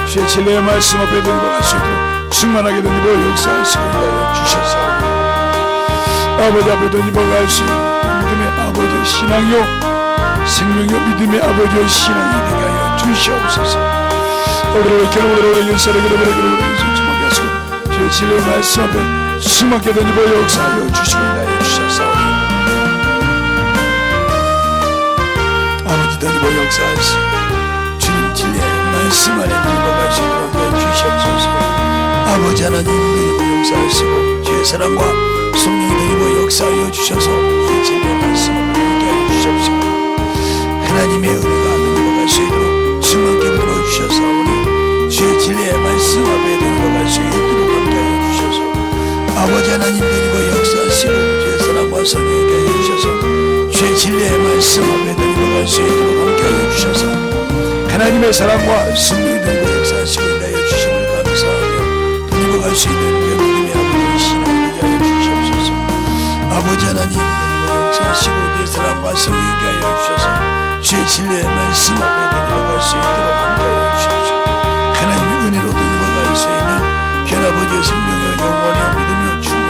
주의 진리의 말씀 앞에 들어갈 수 있도록 충만하게 되고 역사하시고 인도해 주셔서 아버지 앞에 들어갈 수 있는 믿음의 아버지 신앙이요 생명의 믿음의 아버지의 신앙이 되게 하여 주시옵소서. 아버지를 기록으로 역사를 기록으로 충만하게 하시고 주의 진리의 말씀 앞에 숨막게 되고 역사하여 주시고 인도해 주셔서 아버지 되고 역사하시고 주님 진리의 말씀 안에 들어갈 수 있도록 해주시옵소서. 아버지 하나님 되고 역사하시고 주의 사랑과 성령이 되고 역사하여 주셔서 주의 진리의 말씀을 함께 하여 주시옵소서. 하나님의 은혜가 들어갈 수 있도록 충만하게 불어주셔서 주의 진리의 말씀 앞에 들어갈 수 있도록 함께 하여 주셔서 아버지 하나님 되고 역사하시고 주의 사랑과 성령이 되어 주셔서 주의 진리의 말씀 앞에 들어갈 수 있도록 함께 하여 주셔서 하나님의 사랑과 성령이 되고 역사하시고 인도하여 주심을 감사하며 들어갈 수 있는 믿음의 아버지의 신앙이 되게 하여 주시옵소서. 아버지 하나님 되고 역사하시고 주의 사랑과 성령이 되게 하여 주셔서 주의 진리의 말씀 앞에 들어갈 수 있도록 함께 하여 주시옵소서. 하나님의 은혜로 들어갈 수 있는 견아버지의 생명의 영원의 믿음의 충에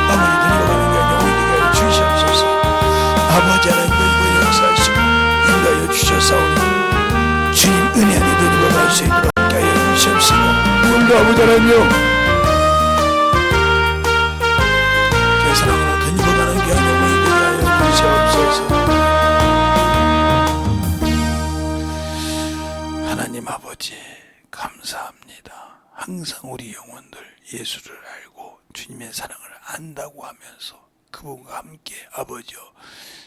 아버지 들어가는 게 영원히 되게 하여 주시옵소서. 아버지 하나님 되고 역사하시고 인도하여 주셨사오니 주님 은혜 안에 들어갈 수 있도록 함께 하여 주시옵소서. 오늘도 아버지 하나님이여 주의 사랑으로 들어가는 게 영원히 되게 하여 주시옵소서. 하나님 아버지 감사합니다. 항상 우리 영혼들 예수를 알고 주님의 사랑을 안다고 하면서 그분과 함께 아버지여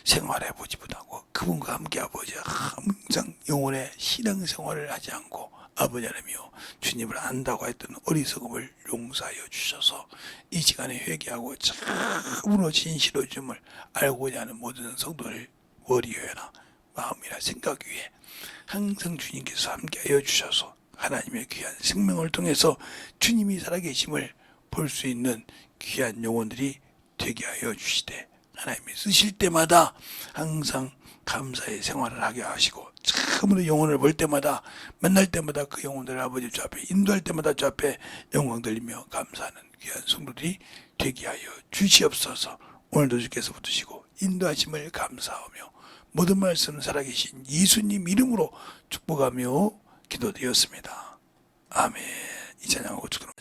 생활해 보지 못하고 그분과 함께 아버지여 항상 영혼의 신앙생활을 하지 않고 아버지 하나님이여 주님을 안다고 했던 어리석음을 용서하여 주셔서 이 시간에 회개하고 참으로 진실로 주님을 알고자 하는 모든 성도를 머리여나 마음이나 생각 위에 항상 주님께서 함께하여 주셔서 하나님의 귀한 생명을 통해서 주님이 살아계심을 볼 수 있는 귀한 영혼들이 되게 하여 주시되 하나님이 쓰실 때마다 항상 감사의 생활을 하게 하시고 참으로 영혼을 볼 때마다 만날 때마다 그 영혼들을 아버지 주 앞에 인도할 때마다 주 앞에 영광 돌리며 감사하는 귀한 성도들이 되게 하여 주시옵소서. 오늘도 주께서 붙드시고 인도하심을 감사하며 모든 말씀 살아계신 예수님 이름으로 축복하며 기도드렸습니다. 아멘. 이 찬양하고 축복합니다.